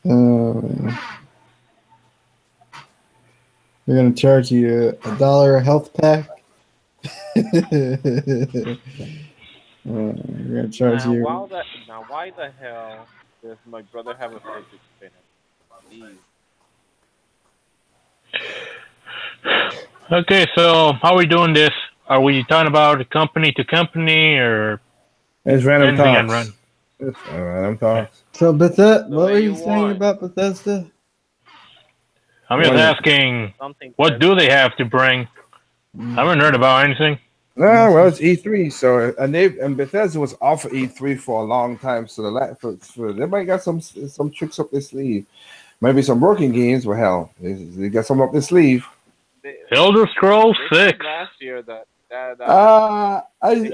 Oh, man. They're gonna charge you $1 a health pack. They're gonna charge you. Why the hell does my brother have a fidget spinner? Jeez. Okay, so how are we doing this? Are we talking about company to company or? It's random anything talks. It's random talks. So Bethesda, what were you saying about Bethesda? I'm just asking, what do they have to bring? I haven't heard about anything. No, well, it's E3, so and Bethesda was off of E3 for a long time, so they might got some tricks up their sleeve. Maybe some working games. Well, hell, they got some up their sleeve. Elder Scrolls 6. Last year they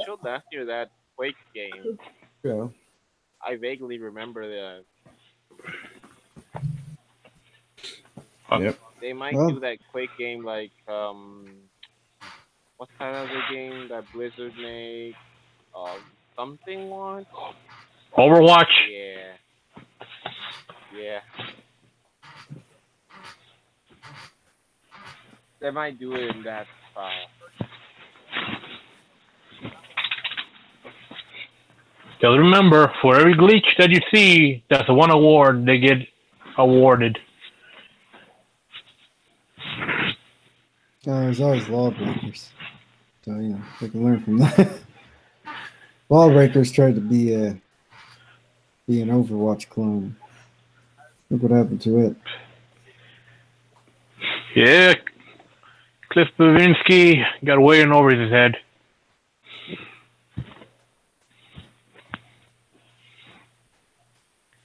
showed last year that Quake game. Yeah. I vaguely remember that. Yep. They might do that Quake game like what's that other game that Blizzard made? Something one? Overwatch? Yeah. They might do it in that style. Because remember, for every glitch that you see, that's one award they get awarded. There's always lawbreakers. So, you know, they can learn from that. Lawbreakers tried to be an Overwatch clone. Look what happened to it. Yeah, Cliff Bavinsky got weighing over his head.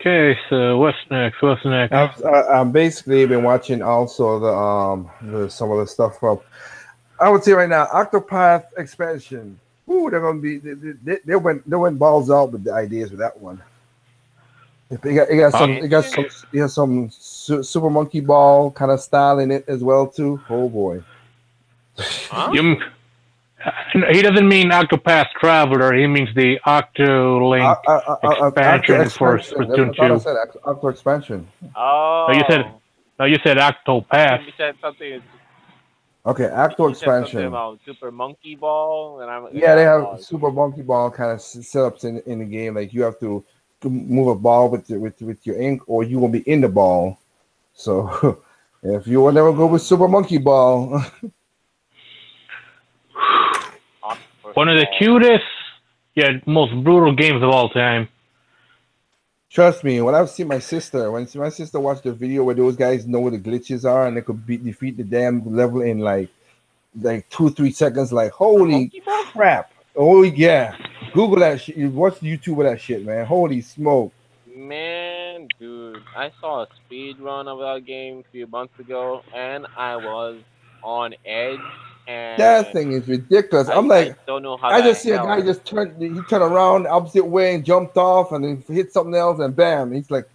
Okay, so what's next? I've basically been watching also some of the stuff from. I would say right now, Octopath expansion. Ooh, they're gonna be they went balls out with the ideas with that one. It got some Super Monkey Ball kind of style in it as well too. Oh boy. Huh? He doesn't mean Octopath Traveler. He means the Octolink expansion for Splatoon 2. I said Octo expansion. Oh. No, you said Octopath. You said something. Okay, Acto You said something expansion. about Super Monkey Ball, and I'm Yeah, they have lost. Super Monkey Ball kind of setups in the game. Like you have to move a ball with your ink, or you will be in the ball. So if you will never go with Super Monkey Ball, Octopus One of the Ball. cutest, yet most brutal games of all time. trust me. When I've seen my sister, when my sister watched the video where those guys know where the glitches are and they could defeat the damn level in like 2-3 seconds, like holy Monkey Ball? crap! Oh yeah, Google that shit. Watch YouTube of that shit, man. Holy smoke! Man, dude, I saw a speed run of that game a few months ago, and I was on edge. That And thing is ridiculous. I'm I like, don't know how I the just see a guy hell. just he turned around the opposite way and jumped off and then hit something else and bam. He's like,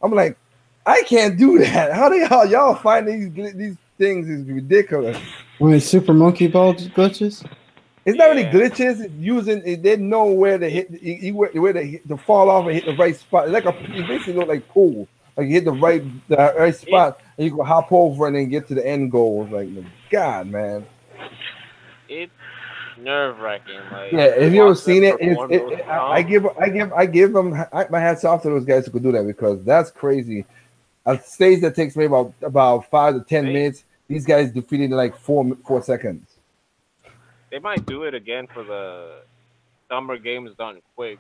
I'm like, I can't do that. How the hell y'all find these things is ridiculous. Wait, Super Monkey Ball glitches? It's not really Yeah. glitches. It's using they know where to hit where to fall off and hit the right spot. It's like it basically look like pool. Like you hit the right spot and you can hop over and then get to the end goal. It's like God, man. It's nerve wracking. Like, Yeah, if you ever watch them seen it, perform those I give them my hats off to those guys who could do that because that's crazy. A stage that takes me about 5 to 10 They- minutes, these guys defeated in like 4 seconds. They might do it again for the Summer Games Done Quick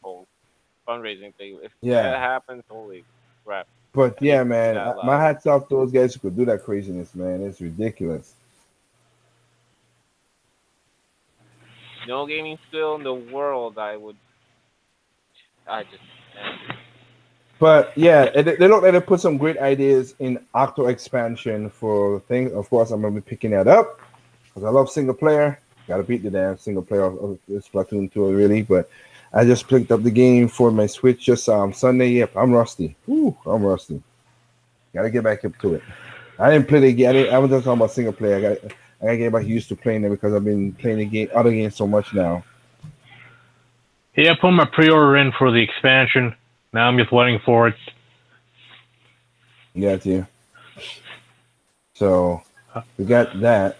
whole fundraising thing. If Yeah. that happens, holy crap. But yeah, man, that my loud. hats off to those guys who could do that craziness, man. It's ridiculous. No gaming skill in the world, I just. But yeah, they look like they put some great ideas in Octo expansion for things. Of course, I'm gonna be picking that up because I love single player. Gotta beat the damn single player of Splatoon 2 really. But I just picked up the game for my Switch just Sunday. Yep, I'm rusty. I'm rusty. Gotta get back up to it. I didn't play the game. I was just talking about single player. I gotta get back used to playing it because I've been playing the game, other games so much now. Yeah, I put my pre-order in for the expansion. Now I'm just waiting for it. Got you. So we got that.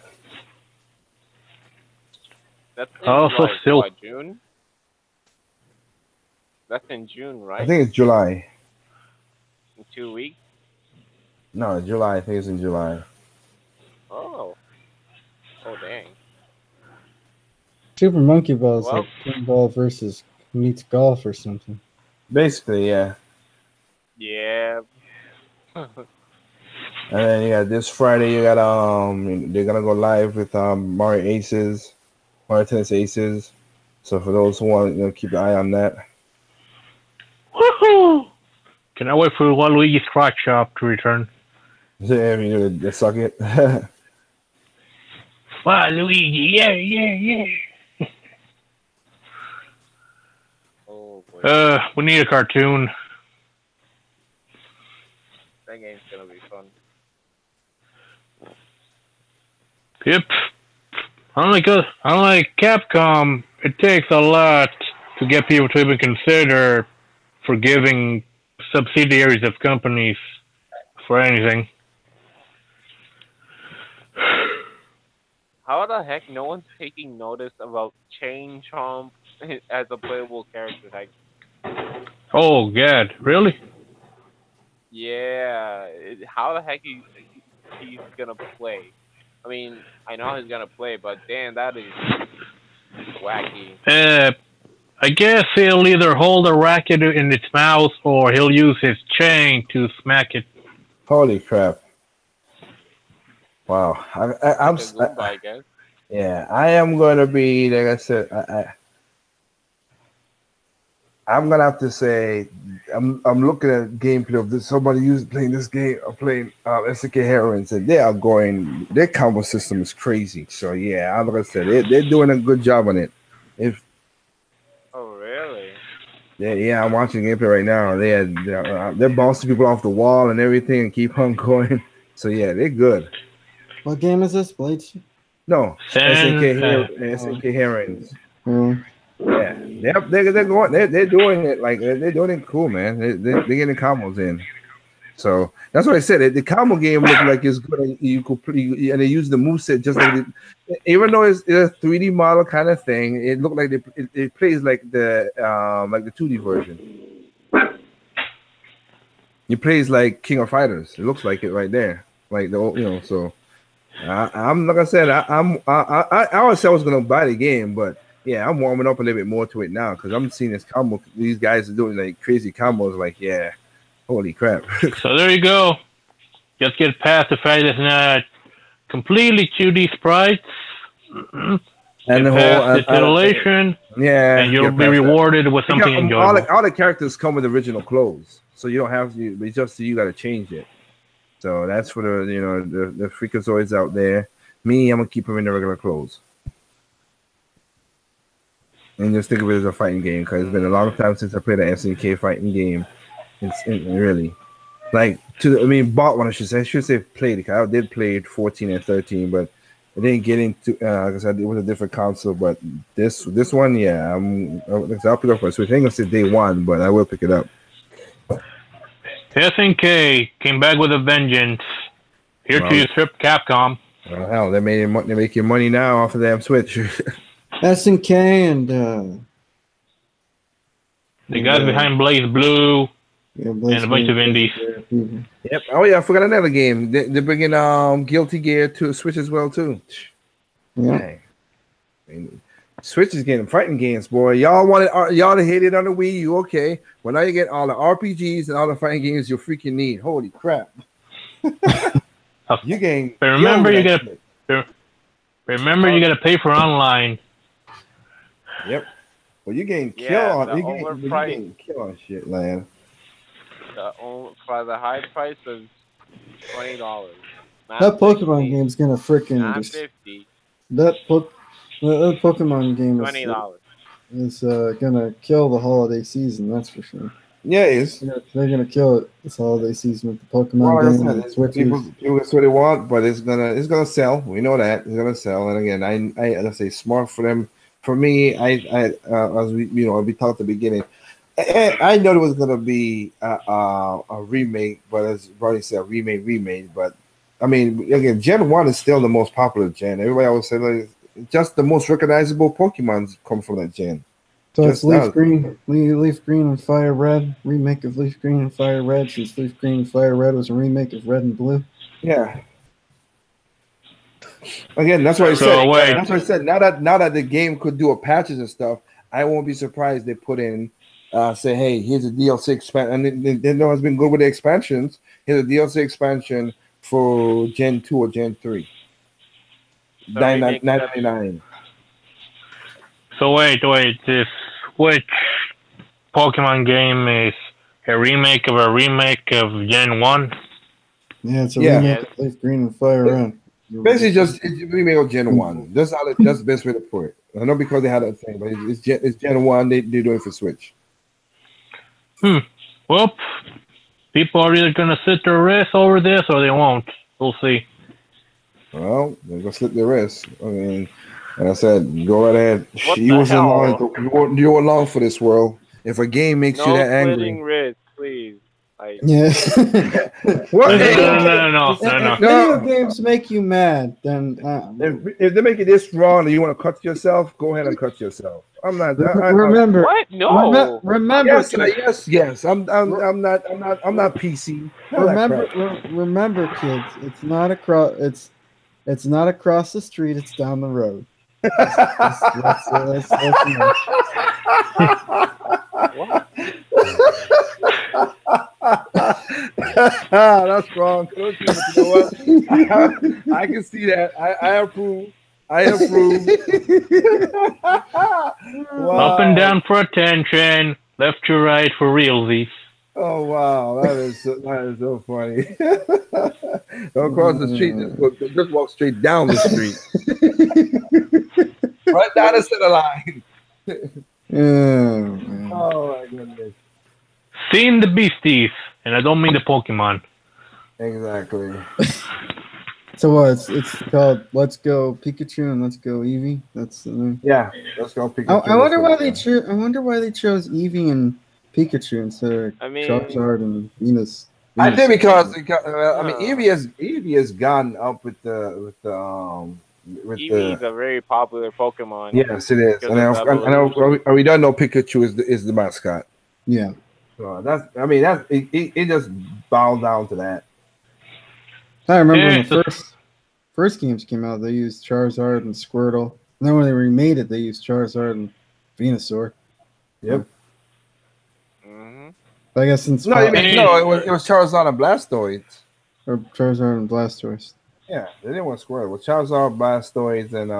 That's in Also July, still- what, June? That's in June, right? I think it's July. In 2 weeks. No, July. I think it's in July. Oh. Oh dang. Super Monkey Ball is Well- like pinball versus meets golf or something. Basically, yeah. Yeah. And then yeah, this Friday you got they're gonna go live with Mario Tennis Aces. So for those who want, keep an eye on that. Woohoo! Can I wait for Waluigi's Crack Shop to return? Yeah, I mean, they suck it. Waluigi, yeah. Oh boy. We need a cartoon. That game's gonna be fun. Yep. Unlike Capcom, it takes a lot to get people to even consider forgiving subsidiaries of companies for anything. How the heck no one's taking notice about Chain Chomp as a playable character? Like, Oh, God. Really? yeah, how the heck he's gonna play? I mean, I know he's gonna play, but damn, that is wacky. I guess he'll either hold a racket in its mouth or he'll use his chain to smack it. Holy crap! Wow, I'm Like a Goomba, I guess. yeah, I am gonna be like I said. I'm gonna have to say I'm looking at gameplay of this. Somebody playing this game, playing SNK Heroines, and they are going. Their combo system is crazy. So yeah, I'm gonna say they're doing a good job on it. Oh, really? Yeah, I'm watching gameplay right now. They're bouncing people off the wall and everything, and keep on going. So yeah, they're good. What game is this, Blades? No, SNK Heroines. Yeah, they're going. They're doing it like they're doing it cool, man. They're getting combos in. So that's what I said. The combo game looked like it's good. And you could play, and they use the moveset just like even though it's a 3D model kind of thing. It looked like it plays like the 2D version. It plays like King of Fighters. It looks like it right there, like the So I'm like I said, I always said I was gonna buy the game, but yeah, I'm warming up a little bit more to it now because I'm seeing this combo. These guys are doing like crazy combos. Like yeah. Holy crap. So there you go. Just get past the fact that it's not completely 2D sprites. And the whole titillation. Yeah. And you'll be rewarded with something enjoyable. All the characters come with original clothes. So you don't have to, it's just you got to change it. So that's for the freakazoids out there. Me, I'm going to keep them in the regular clothes. And just think of it as a fighting game because it's been a long time since I played an SNK fighting game. It's really like bought one. I should say played it. I did play it 14 and 13, but I didn't get into. Like I said, it was a different console. But this one, yeah, I'll pick up for Switch. I ain't gonna say day one, but I will pick it up. SNK came back with a vengeance. Here to strip Capcom. Well, hell, they're making money now off of that Switch. SNK and the guys behind Blaze Blue. Yeah, and a bunch of indies. Yep. Oh yeah, I forgot another game. They're bringing Guilty Gear to Switch as well too. Yeah. Dang. Switch is getting fighting games, boy. Y'all to hate it on the Wii U, okay? Well, now you get all the RPGs and all the fighting games you freaking need. Holy crap! You game. But remember, you gotta pay for online. Yep. Well, you getting killed. You getting killed on shit, man. For the high price of $20. That Pokemon game's gonna freaking not $50. That Pokemon game $20 is gonna kill the holiday season. That's for sure. Yeah, it is. They're gonna kill it this holiday season with the Pokemon game. People that's what they want, but it's gonna sell. We know that it's gonna sell. And again, I say smart for them. For me, as we talked at the beginning. I know it was gonna be a remake, but as Brody said, remake. But I mean, again, Gen 1 is still the most popular Gen. Everybody always say like, just the most recognizable Pokemons come from that Gen. So just it's Leaf Green and Fire Red, remake of Leaf Green and Fire Red, since Leaf Green and Fire Red was a remake of Red and Blue. Yeah. Again, that's what I said. That's what I said. Now that the game could do patches and stuff, I won't be surprised they put in. Say, hey, here's a DLC expansion, and Nintendo has been good with the expansions. Here's a DLC expansion for Gen 2 or Gen 3. $9.99. So wait, this which Pokemon game is a remake of Gen 1? Yeah, it's a remake of Leaf Green and Fire Red. Basically, just it's a remake of Gen 1. That's the best way to put it. I know because they had that thing, but it's Gen 1. They're doing it for Switch. Well, people are either going to sit their wrists over this or they won't. We'll see. Well, they're going to slip their wrists. I mean, like I said, go right ahead. You were along for this world. If a game makes you that angry. No wrists, please. Yeah. What? No. Video games make you mad, then if they make it this wrong and you want to cut yourself, go ahead and cut yourself. I'm not. Remember what? No. Remember. Yes. I'm not PC. Remember, kids. It's not across. It's not across the street. It's down the road. That's That's wrong. You know what? I can see that. I approve. Wow. Up and down for attention, left to right for realsies. Oh wow, that is so funny. Don't cross the street. Just walk straight down the street. Right down the center line. Oh my goodness. Seen the beasties, and I don't mean the Pokemon. Exactly. So what? It's called Let's Go Pikachu and Let's Go Eevee. That's the name. Yeah, Let's Go Pikachu. I wonder why they chose Eevee and Pikachu instead of Charizard and Venus. I think because I mean Oh. Eevee has gone up with Eevee is a very popular Pokemon. yes, it is, Because and of evolution. we don't know Pikachu is the mascot. Yeah. So it just bowed down to that. I remember Yeah, when the first games came out, they used Charizard and Squirtle. And then when they remade it, they used Charizard and Venusaur. Yep. Hmm. I guess since No, I mean no, it was Charizard and Blastoise. or Charizard and Blastoise. Yeah, they didn't want Squirtle. It was Charizard, Blastoise, and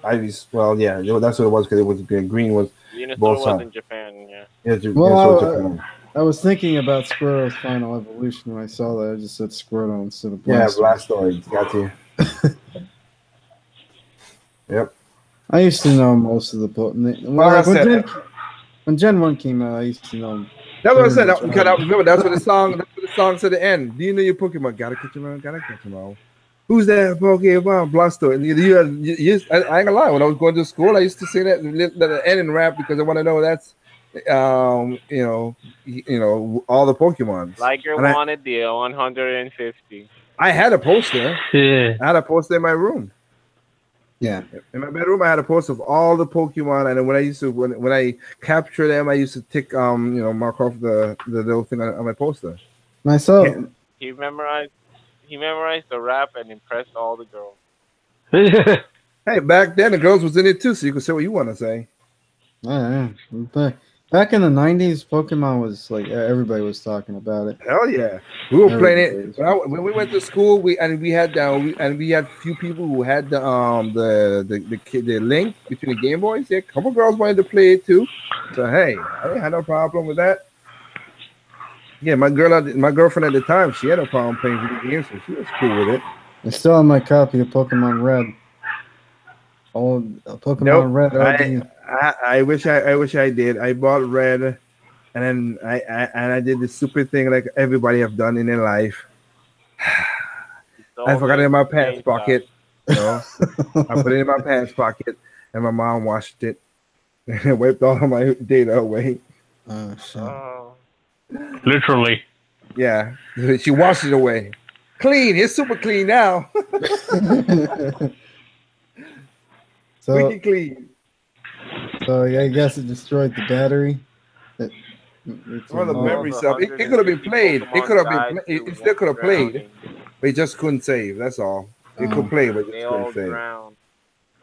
Ivy's. Well, yeah, that's what it was because it was green was Venusaur both was sides. in Japan, yeah. Well, I was thinking about Squirtle's final evolution when I saw that. I just said Squirtle instead of Yeah, Blastoise. Blastoise. Got you. Yep. I used to know most of the Pokemon. Like I said, When Gen 1 came out, I used to know. that's what I said. Because I remember that's what the song said at the end. Do you know your Pokemon? Gotta catch them all. Gotta catch them all. Who's that Pokemon? Blastoise. And I ain't gonna lie. When I was going to school, I used to say that at the end and rap because I want to know that's all the Pokemons. Liger And wanted the 150. I had a poster. Yeah. I had a poster in my room. Yeah. In my bedroom, I had a poster of all the Pokemon, and when I used to when I capture them, I used to tick mark off the little thing on my poster. Myself. Yeah. He memorized the rap and impressed all the girls. Hey, back then the girls was in it too, so you could say what you want to say. Yeah. Back in the 90s, Pokemon was like everybody was talking about it. Hell yeah, we were playing it Everybody when we went to school. We had few people who had the link between the Game Boys. Yeah, a couple girls wanted to play it too. So hey, I didn't have no problem with that. Yeah, my girlfriend at the time, she had no problem playing video games, so she was cool with it. I still have my copy of Pokemon Red. Pokemon Nope. Red. I wish I did. I bought Red, and then I did the stupid thing like everybody have done in their life. I forgot it in my pants pocket. I put it in my pants pocket, and my mom washed it and wiped all of my data away. Oh shit. Oh. Literally. Yeah, she washed it away. Clean. It's super clean now. So, Wicked clean. so I guess it destroyed the battery. Well, the All memory the stuff. It could have been 150 played. It Pokemon could have died been. to It still could have played, drowning. but it just couldn't save. That's all. It could play, but it They just all couldn't save. drowned.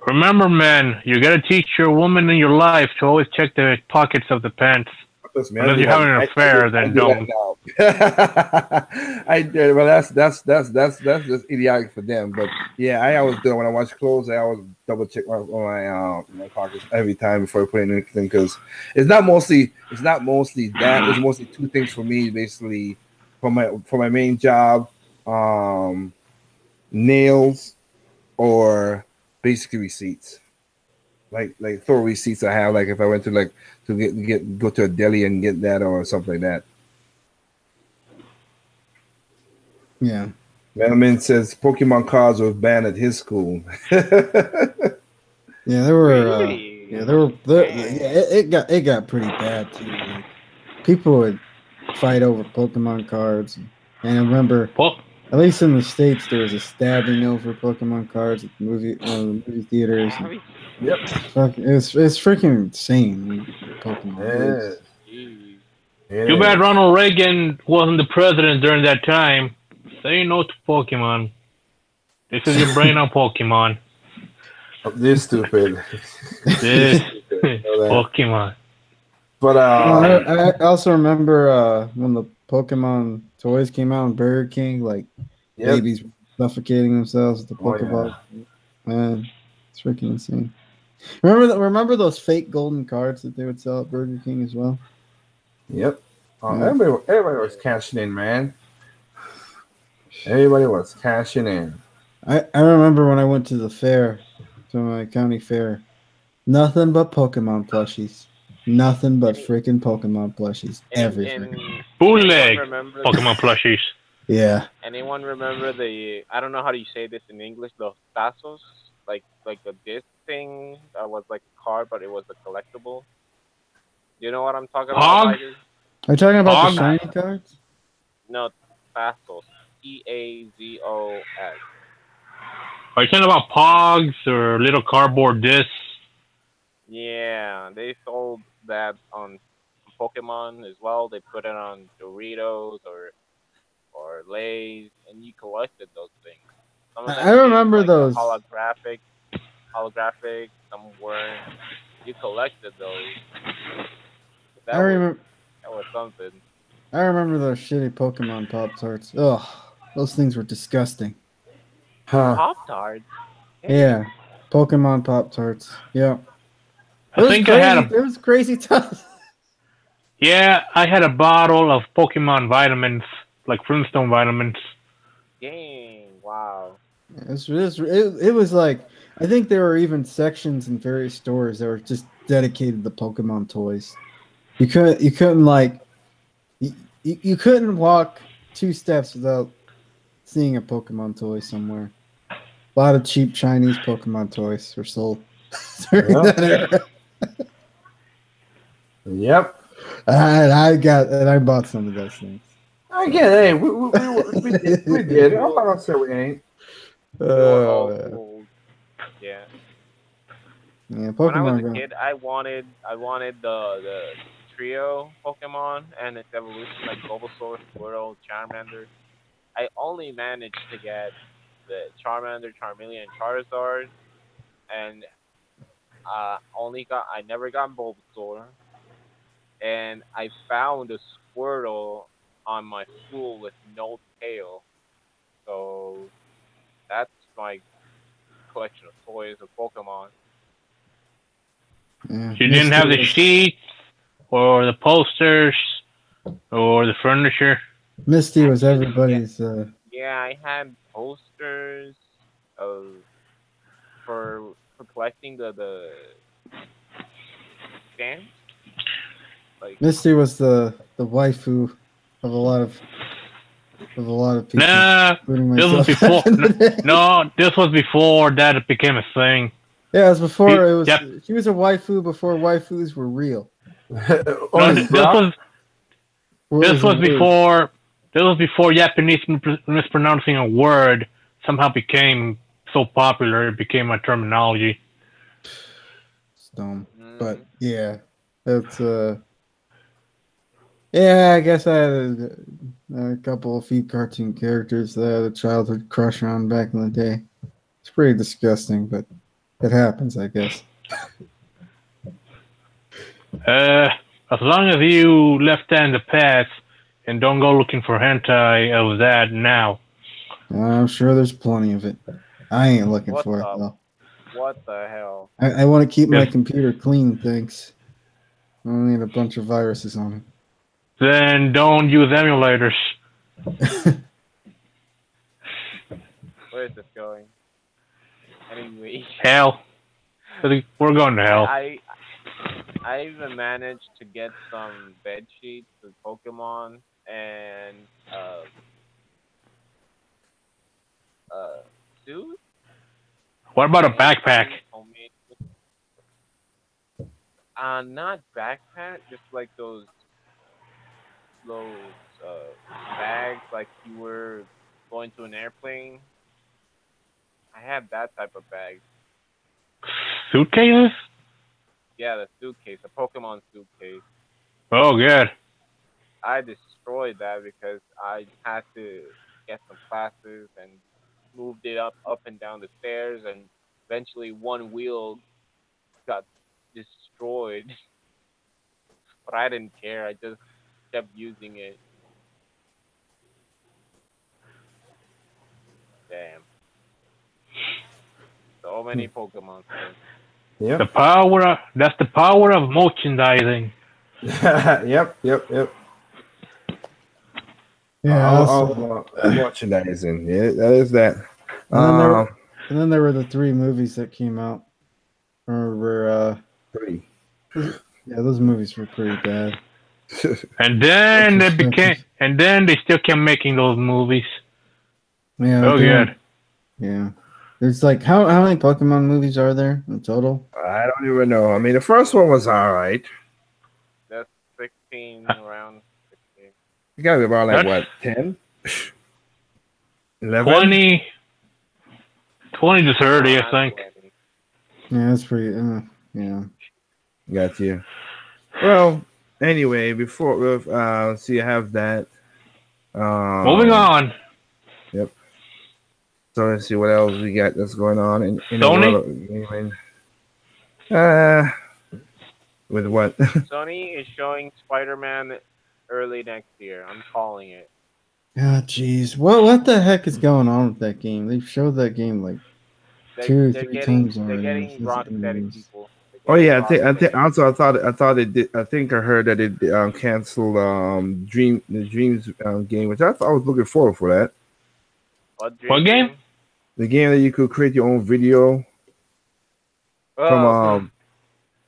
Remember, man, you gotta teach your woman in your life to always check the pockets of the pants. Trust me, Unless you're having an affair, then don't. I did. Well, that's just idiotic for them. But yeah, I always do it when I wash clothes. I always double check my pockets every time before I put in anything because it's not mostly that. It's mostly two things for me. Basically, for my main job, nails or basically receipts. Like throw receipts I have. Like if I went to go to a deli and get that or something like that. Yeah. Melman says Pokemon cards were banned at his school. Yeah, there were. Really? It got pretty bad too. Like, people would fight over Pokemon cards, and I remember, Well, at least in the States, there was a stabbing over Pokemon cards at the movie theaters. Yep. It's freaking insane. Pokemon. Yeah. Jeez. too bad Ronald Reagan wasn't the president during that time. Say no to Pokemon. This is your brain on Pokemon. This stupid. This Pokemon. But I also remember when the Pokemon toys came out in Burger King, like yep. babies suffocating themselves with the Oh, yeah. Pokeball. Man, it's freaking insane. Remember those fake golden cards that they would sell at Burger King as well? Yep. Yeah. Everybody was cashing in, man. Everybody was cashing in. I remember when I went to the fair, to my county fair, nothing but Pokemon plushies. Nothing but freaking Pokemon plushies. Everything. Bootleg Remember Pokemon plushies. Yeah. Anyone remember I don't know how do you say this in English, the tazos? Like the disc thing that was like a card, but it was a collectible. You know what I'm talking about? Pog? Tiger? Are you talking about Pog? the shiny cards? No, Tazos. Tazos. Are you talking about Pogs or little cardboard discs? Yeah, they sold that on Pokemon as well. They put it on Doritos or Lay's, and you collected those things. Some of I them came remember like a those. holographic. Some weren't. You collected those. I That was remember. that was something. I remember those shitty Pokemon Pop Tarts. Ugh, those things were disgusting. Huh. Pop Tarts. Yeah, Pokemon Pop Tarts. Yeah, it I was think I crazy. had It was crazy times. yeah, I had a bottle of Pokemon vitamins, like Flintstone vitamins. Dang! Wow. It was like I think there were even sections in various stores that were just dedicated to Pokemon toys. You couldn't like you couldn't walk 2 steps without seeing a Pokemon toy somewhere. A lot of cheap Chinese Pokemon toys were sold during Yeah. that era. Yep. I bought some of those things. Again, hey, we did. We did. I'm not gonna say we ain't. We were all Yeah. fooled. Yeah. Yeah, When I was Pokemon a Go. kid, I wanted the trio Pokemon and its evolution, like Bulbasaur, Squirtle, Charmander. I only managed to get the Charmander, Charmeleon, and Charizard, and I never got Bulbasaur, and I found a Squirtle on my school with no tail. So that's my collection of toys of Pokemon. Yeah. You didn't have the was- sheets or the posters or the furniture. Misty was Actually, everybody's. Yeah, I had posters of for collecting the stamps. Like Misty was the waifu of a lot of people, Nah, including this was myself. before. back in the day. No, this was before that became a thing. Yeah, it was before it was. Yep. She was a waifu before waifus were real. No, Only this Brock? was Where it this a was word. before. This was before Japanese mispronouncing a word somehow became so popular. It became a terminology. It's dumb. mm, But yeah, it's yeah. I guess I had a couple of few cartoon characters that I had a childhood crush on back in the day. It's pretty disgusting, but it happens, I guess. As long as you left that in the past and don't go looking for hentai of that now. I'm sure there's plenty of it. I ain't looking What for it the- though. what the hell? I want to keep my Yes. computer clean, thanks. I don't need a bunch of viruses on Then don't use emulators. it. Where is this going? Anyway, Hell, we're going to hell. I even managed to get some bed sheets with Pokemon and suit. What about a backpack? Homemade. Not backpack, just like those bags, like you were going to an airplane. I had that type of bag. Suitcases? Yeah, the suitcase, a Pokemon suitcase. Oh, good. I destroyed that because I had to get some classes and moved it up and down the stairs, and eventually one wheel got destroyed. But I didn't care. I just kept using it. Damn. So many Pokemon things. Yep. That's the power of merchandising. Yep. Yeah. All merchandising. Yeah, that is that. And then there were the 3 movies that came out. Remember? Pretty. Yeah, those movies were pretty bad. And then Retrospective. they still kept making those movies. Yeah. Oh, they good. were- Yeah. There's like how many Pokemon movies are there in total? I don't even know. I mean, the first one was all right. That's 16 around 16. You gotta be about like That's- what, 10? 11? 20 to 30, I Not think. 20. Yeah, that's pretty. Yeah. Got you. Well, anyway, before so you have that. Moving on. So let's see what else we got that's going on in the Sony? world of gaming. With what? Sony is showing Spider-Man early next year. I'm calling it. Ah, jeez. What the heck is going on with that game? They've showed that game like two or three times already. They're It's getting just Rocksteady news. people. Oh yeah, I Rocksteady. think also I thought it did. I think I heard that it canceled the Dreams game, which I thought I was looking forward for that. What game? The game that you could create your own video Oh,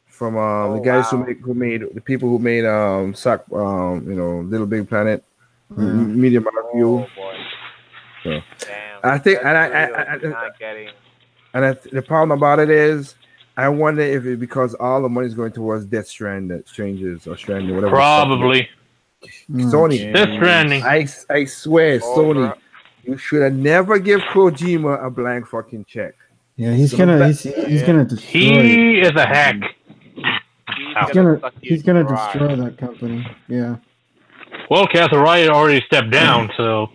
from Oh, the guys wow. who made the people who made Little Big Planet, Yeah. Media Molecule. oh boy. So, Damn. I think- and That's I- not getting. And the problem about it is, I wonder if it's because all the money is going towards Death Stranding, Strangers or Stranding, whatever. Probably. Sony. Death Stranding. I swear, Oh, Sony, bro. you should have never give Kojima a blank fucking check. Yeah, he's So gonna that- he's gonna destroy. it. He is a hack. He's gonna dry. destroy that company. Yeah. Well, Catherine already stepped down, so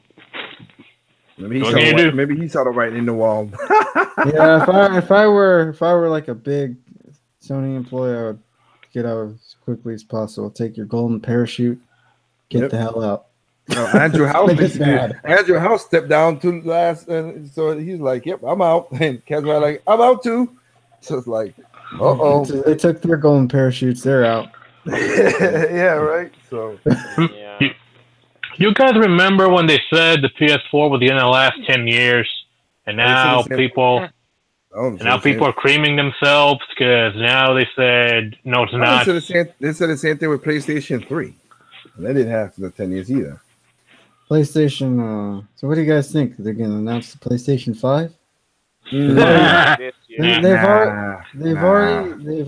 Maybe he What saw can you the do? right, maybe he saw the writing in the wall. Yeah, if I were like a big Sony employee, I would get out as quickly as possible. Take your golden parachute, get Yep. the hell out. No, Andrew House Like it's basically. bad. Andrew House stepped down to last, and so he's like, "Yep, I'm out." And Catherine like, "I'm out too." So it's like, "Uh They took their golden parachutes. They're out. yeah, right. So Yeah. you guys remember when they said the PS4 was in the last 10 years, and now They said the same- people are creaming themselves because now they said no, it's not. They said the same thing with PlayStation 3. And they didn't have the 10 years either. PlayStation. So what do you guys think? They're gonna announce the PlayStation 5? This year. They've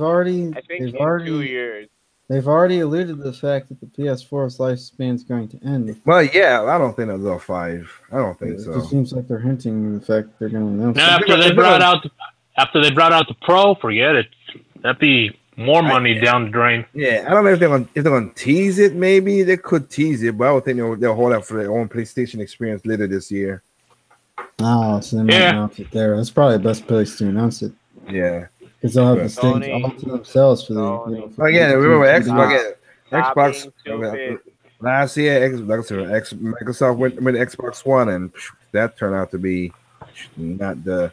already I think in 2 years. they've already alluded to the fact that the PS4's lifespan is going to end. Well, yeah, I don't think they'll 5. I don't think It so. just seems like they're hinting the fact that they're going to announce. Now, it. after they brought out the Pro, forget it. That'd be more money down the drain. Yeah, I don't know if they're gonna tease it. Maybe they could tease it, but I would think they'll hold out for their own PlayStation experience later this year. Oh, so they might Yeah. announce it there. That's probably the best place to announce it Yeah. because they'll have Yeah. the stage Sony. all to themselves for the. Sony. for Again, the- remember Stop. Xbox Stop being stupid. last year. Microsoft went with Xbox One, and that turned out to be not the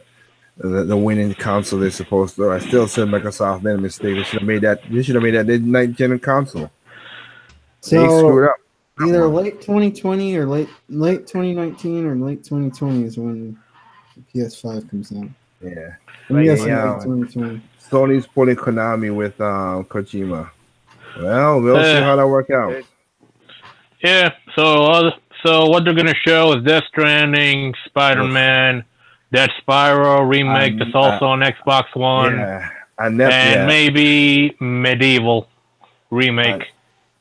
winning console they're supposed to. I still said Microsoft made a mistake. They should have made that. They should have made that the ninth gen console. They So screwed up. either late 2020 or late 2019 or late 2020 is when the PS5 comes out. Yeah. I'm guessing yeah. late 2020. Sony's pulling Konami with Kojima. Well, we'll see how that work out. Yeah. So what they're gonna show is Death Stranding, Spider-Man, that Spyro remake that's also on Xbox One, Yeah. and Another, maybe Medieval remake.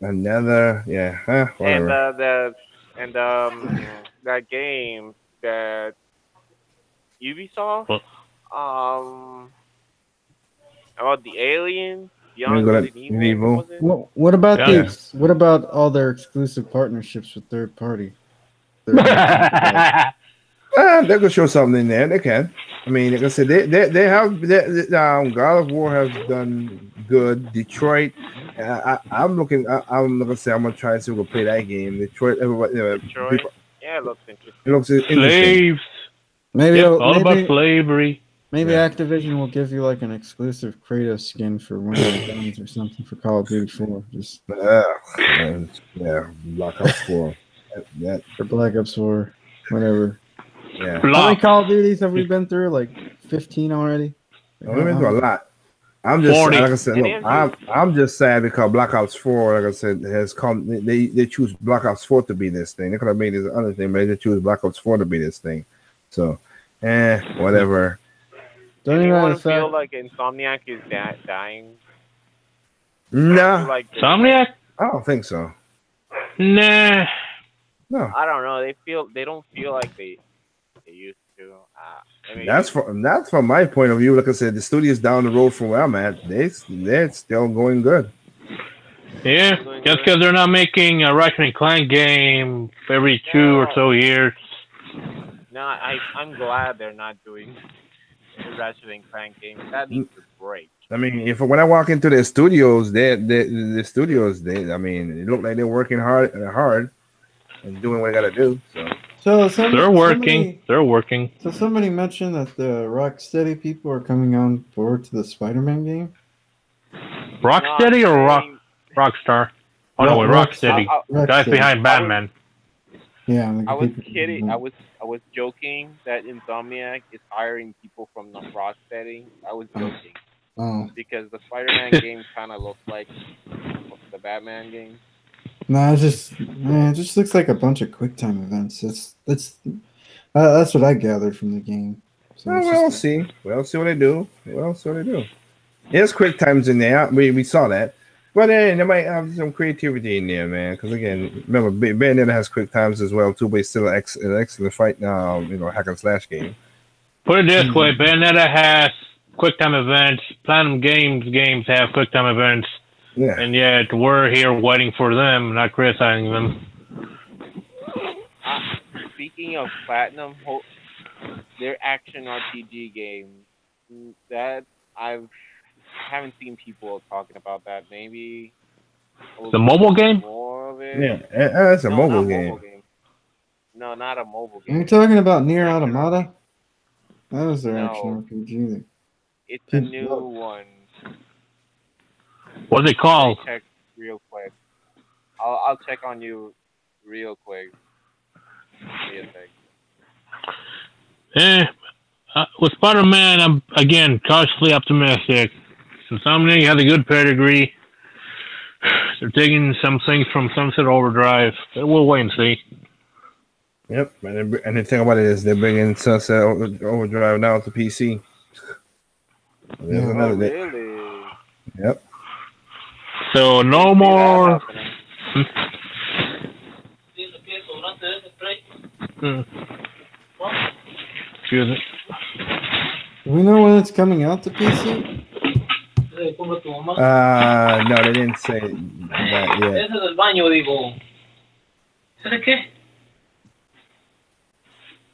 another, yeah. And Whatever. that game that Ubisoft What? about the aliens You Beyond go to Good and Evil, Evil. was it? What about Yeah. what about all their exclusive partnerships with third party? They could show something in there. They can. I mean, like I said, they have God of War has done good. Detroit. I'm looking. I'm gonna say I'm gonna try to see if we can play that game. Detroit. Everybody, Detroit? people- Yeah, it looks interesting. it looks interesting. Slaves. Maybe Yep, all about slavery. maybe Yeah. Activision will give you like an exclusive Kratos skin for one of the guns or something for Call of Duty 4, just Yeah, Black Ops 4. That, for Black Ops 4, whatever. yeah. How many Block. Call of Duties have we been through? Like 15 already? We've been through a lot. I'm just 40. like I said. Any Look, of I'm just sad because Black Ops 4, like I said, has come. They choose Black Ops 4 to be this thing. They could have made this other thing, but they choose Black Ops 4 to be this thing. So, whatever. Don't even Anyone know the feel fact. like Insomniac is dying? No, Like Insomniac? I don't think so. Nah. No, I don't know. They don't feel like they used to. I mean, that's from my point of view. Like I said, the studio's down the road from where I'm at. They're still going good. Yeah, Doing just good. because they're not making a Ratchet and Clank game every 2 or No. so years. No, I'm glad they're not doing the Ratchet and Clank games. That needs to break. I mean, if when I walk into their studios, the studios, I mean, it look like they're working hard and doing what they got to do. So They're working. They're working. So somebody mentioned that the Rocksteady people are coming on board to the Spider-Man game. Rocksteady or Rockstar? Oh no, Rocksteady. Guys behind Batman. Yeah, I was kidding. I was joking that Insomniac is hiring people from Rocksteady. I was joking Oh because the Spider-Man game kind of looks like the Batman game. no, it just looks like a bunch of QuickTime events. That's what I gathered from the game. So Well, it's we'll just- see. We'll see what they do. We'll see what they do. There's quick times in there. We saw that. But then they might have some creativity in there, man. Because again, remember, Bayonetta has quick times as well too, but it's still an excellent fight now. Hack and slash game. Put it this way: Bayonetta has QuickTime events. Platinum games have QuickTime events, Yeah. and yet we're here waiting for them, not criticizing them. Speaking of Platinum, their action RPG game that I haven't seen people talking about that. Maybe The mobile game? more of it. Yeah, it's a No, mobile not game. No, not a mobile Are you game. talking about Nier Automata? That was their No. action RPG. It's a new one. What's it called? Let me check real quick. I'll check on you real quick. Give me a sec. With Spider-Man, I'm again cautiously optimistic. Insomniac has a good pedigree. They're taking some things from Sunset Overdrive. We'll wait and see. Yep, and the thing about it is they're bringing Sunset Overdrive now to PC. There's Yeah. another Oh, day. really? Yep. So no See that more. happening. Excuse me. Do we know when it's coming out to PC? No, they didn't say that yet. Ese del baño, digo. ¿Sabes qué?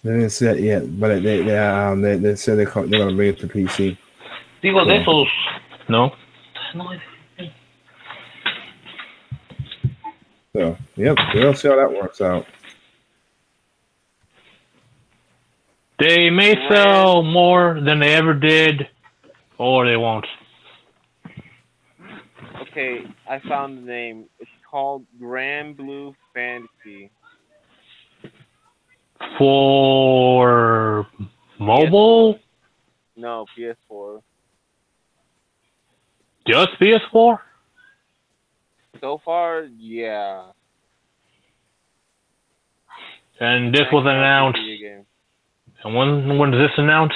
They didn't say that yet, but they said they're gonna bring it to PC. Digo, de esos. No. No, So, yep, we'll see how that works out. They may sell more than they ever did, or they won't. Okay, I found the name. It's called Grand Blue Fantasy. For mobile? No, PS4. Just PS4? So far, yeah. And this was announced. Video game. And when was this announced?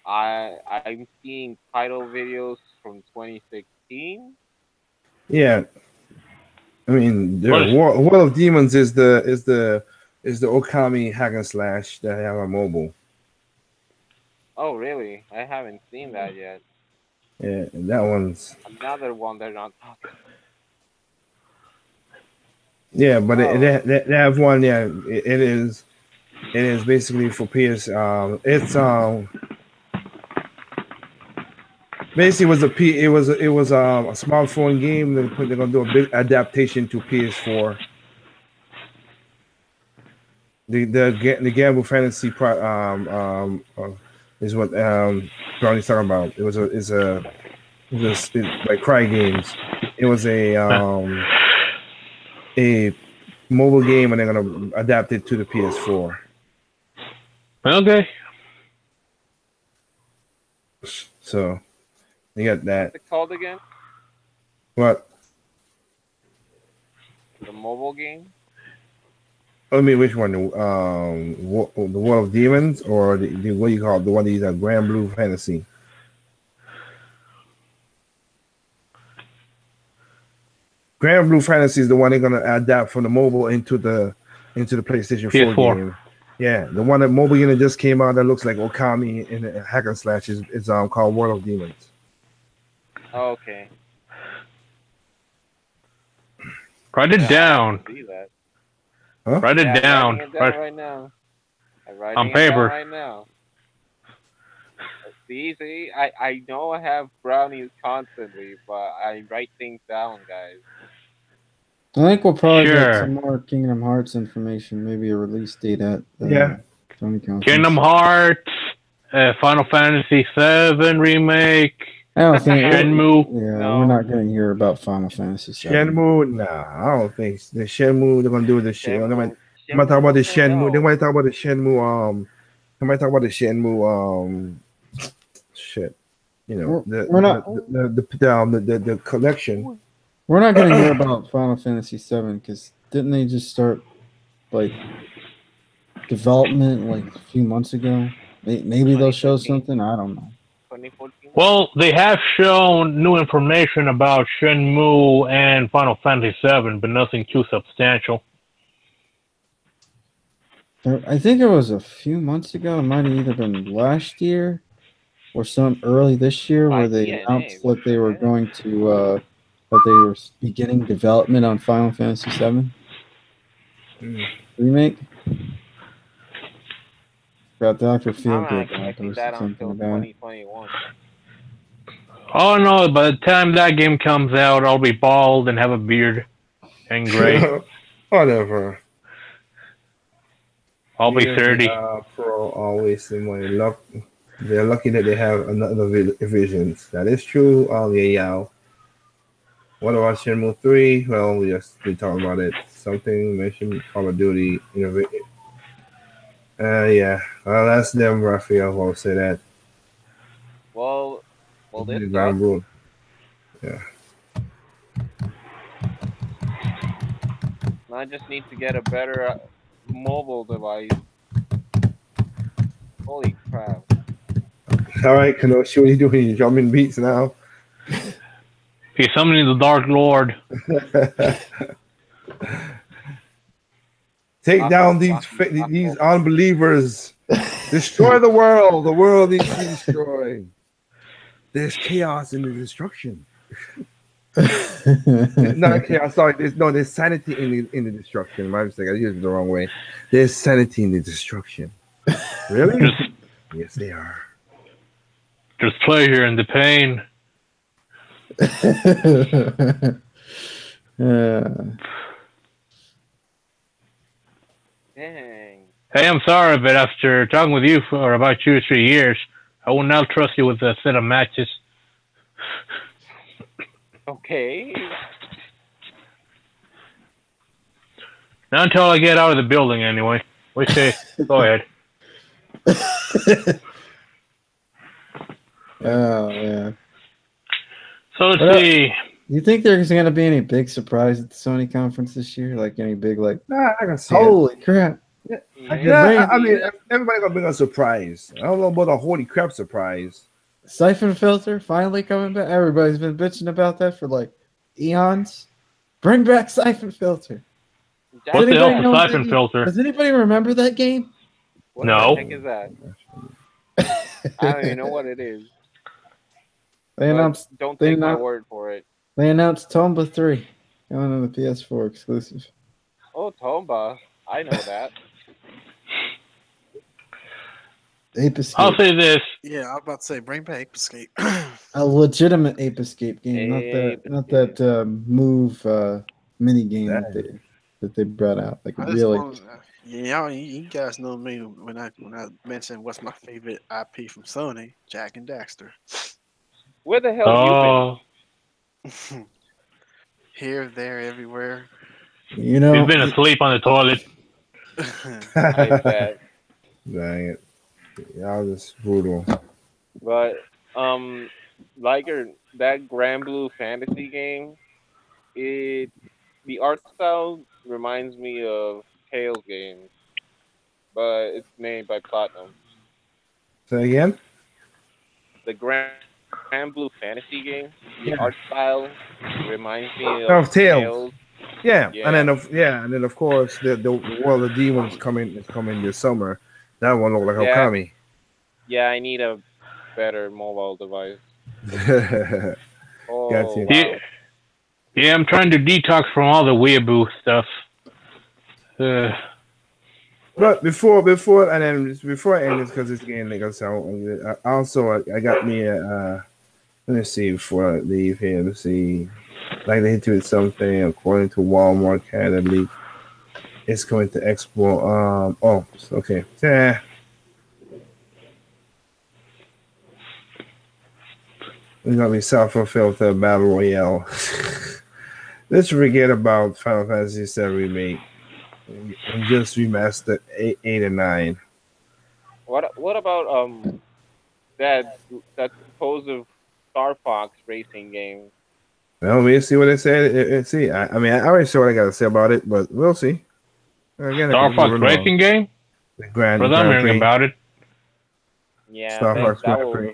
I'm seeing title videos from 2016. Yeah, I mean, What is- World of Demons is the Okami hack and slash that have on mobile. Oh, really? I haven't seen that yet. Yeah, and that one's Another one they're not talking. yeah, but Oh. they have one. Yeah, it is basically for PS. It's basically it was a smartphone game. They're gonna do a big adaptation to PS4. The Gamble Fantasy is what Brownie's talking about. It was like Cry Games. It was a mobile game, and they're gonna adapt it to the PS4. Okay. So you got that. What's it called again? What? The mobile game? I mean, which one? The World of Demons, or the what you call it, the one that is Grand Blue Fantasy? Grand Blue Fantasy is the one they're gonna adapt from the mobile into the into the PlayStation 4 PS4. game. Yeah, the one that mobile unit just came out that looks like Okami in a hack and slash is called World of Demons. Okay. Write it Yeah, I down. can see that. Huh? Write it Yeah, I'm down. writing it down right now. I'm writing On it down paper. right now. See, I know I have brownies constantly, but I write things down, guys. I think we'll probably get Sure. some more Kingdom Hearts information, maybe a release date at Yeah. Sony conference. Kingdom Hearts, Final Fantasy VII remake, I don't think Shenmue. Yeah, No. we're not going to hear about Final Fantasy VII. Shenmue, nah, I don't think the Shenmue they're gonna do the shit. They might Shenmue, talk about the Shenmue. no. They might talk about the Shenmue. They might talk about the Shenmue. Shit. You know, We're not- the collection. We're not going to hear about Final Fantasy VII because didn't they just start like development like a few months ago? Maybe they'll show 2015. something. I don't know. 2014. Well, they have shown new information about Shenmue and Final Fantasy VII, but nothing too substantial. I think it was a few months ago. It might have either been last year or some early this year By where they DNA, announced that they were wasn't it? going to that they were beginning development on Final Fantasy VII remake. Got Dr. I'm Feelgood not expecting posted that something until about it. 2021. Oh no, by the time that game comes out, I'll be bald and have a beard and gray. Whatever. I'll be 30. Pro always in my luck. They're lucky that they have another visions. That is true. Yeah. What about Shenmue 3? Well, we just been talking about it. Something mentioned Call of Duty. Yeah. Well, that's them, Raphael. I'll say that. Well, this The sucks. ground rule. Yeah. I just need to get a better mobile device. Holy crap. All right, Kanoshi, what are you doing? You jumping beats now? He's summoning the Dark Lord. Take down these unbelievers. Destroy the world. The world needs to be destroyed. There's chaos in the destruction. Not chaos. Sorry. There's sanity in the destruction. My mistake. I used it the wrong way. There's sanity in the destruction. Really? Yes, they are. There's pleasure in the pain. Dang. Hey, I'm sorry, but after talking with you for about 2 or 3 years, I will now trust you with a set of matches. Okay. Not until I get out of the building, anyway. We say, go ahead. Oh yeah. So let's What see. You think there's going to be any big surprise at the Sony conference this year? Like any big like? Nah, I can see it. Holy crap! Yeah, I mean, everybody gonna bring a surprise. I don't know about a holy crap surprise. Siphon Filter finally coming back. Everybody's been bitching about that for like eons. Bring back Siphon Filter. What the anybody hell's know a what siphon that filter? Does anybody remember that game? What No. the heck is that? I don't even know what it is. They But announced don't they take my not- word for it. they announced Tomba 3 going on the PS4 exclusive. Oh, Tomba. I know that. Ape Escape. I'll say this. Yeah, I was about to say, bring back Ape Escape. A legitimate Ape Escape game, Ape not that move mini game that they brought out. Like I just really, want, yeah, you guys know me when I mention what's my favorite IP from Sony, Jack and Daxter. Where the hell Oh, Here, there, everywhere. you know, he's been asleep on the toilet. you been? I bet. Dang it. Y'all just brutal. But like that Grand Blue Fantasy game, the art style reminds me of Tales games, but it's made by Platinum. Say again? The Grand Blue Fantasy game, the Yeah. art style reminds me Of of Tales. Yeah, Yeah. and then of course the World of Demons is coming this summer. That one look like Yeah. Okami. Yeah, I need a better mobile device. Oh Gotcha. wow. Yeah, I'm trying to detox from all the weeaboo stuff. But before I end this, because it's getting late, so I got me a. Let me see before I leave here. Let's see. Like they do something according to Walmart Canada, it's going to export. Okay. Yeah. It's gonna be self-fulfilled battle royale. Let's forget about Final Fantasy VII remake and just remaster 8 and 9. What about that supposed Star Fox racing game? Well, we'll see what they said. See, I mean, I already saw what I got to say about it, but we'll see. Again, Star Fox racing game? The Grand For them hearing Prix. about it. Yeah, Star Fox that Grand will, Prix.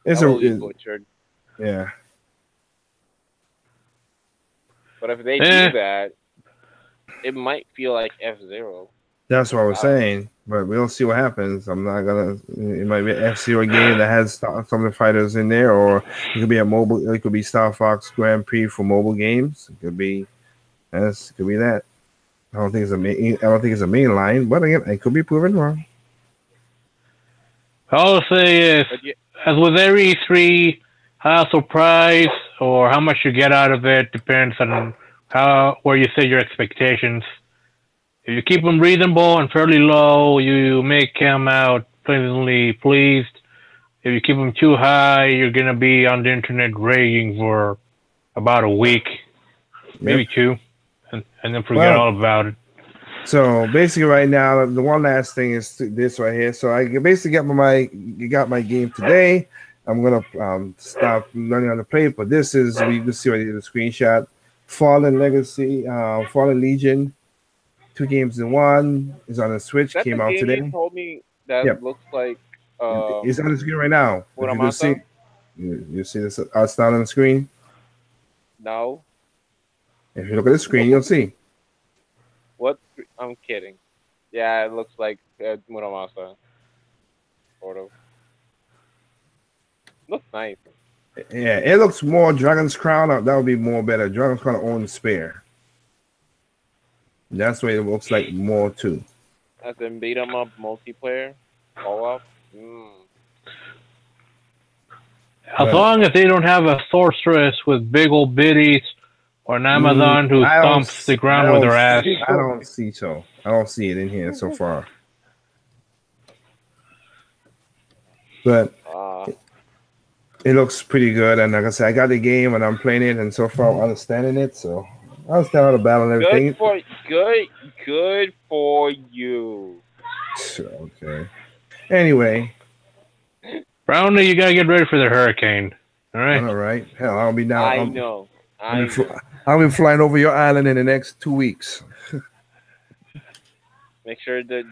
that It's will be a butchered. yeah. But if they Eh. do that, it might feel like F-Zero. That's what I was saying, but we'll see what happens. I'm not gonna. It might be an F-Zero game that has some of the fighters in there, or it could be a mobile. It could be Star Fox Grand Prix for mobile games. It could be, it could be that. I don't think it's a main line, but again, I could be proven wrong. All I'll say is, But yeah, as with every E3, how surprise or how much you get out of it depends on where you set your expectations. If you keep them reasonable and fairly low, you may come out pleasantly pleased. If you keep them too high, you're gonna be on the internet raging for about a week, maybe two, and then forget all about it. So basically, right now, the one last thing is this right here. So I basically got my game today. I'm gonna stop learning how to play it, but this is you can see right here the screenshot. Fallen Legacy, Fallen Legion, 2 games in 1 is on the Switch. that's Came the out game today. you told me that Yep. looks like It's on the screen right now. If you can see, Muramasa? you see this outstyle on the screen. No. If you look at the screen, you'll see. What? I'm kidding. Yeah, it looks like Muramasa. Sort of. Looks nice. Yeah, it looks more Dragon's Crown. That would be more better. Dragon's Crown on spare. That's what it looks like more too. As in beat 'em up multiplayer, all up. As long as they don't have a sorceress with big old biddies or an Amazon who stomps the ground with her ass. I don't see so. I don't see it in here so far. But it looks pretty good, and like I said, I got the game and I'm playing it, and so far I'm understanding it. So I understand how to battle and everything. Good for you. Okay. Anyway, Brownie, you gotta get ready for the hurricane. All right. all right. Hell, I'll be down. I know. I'll be flying over your island in the next 2 weeks. Make sure that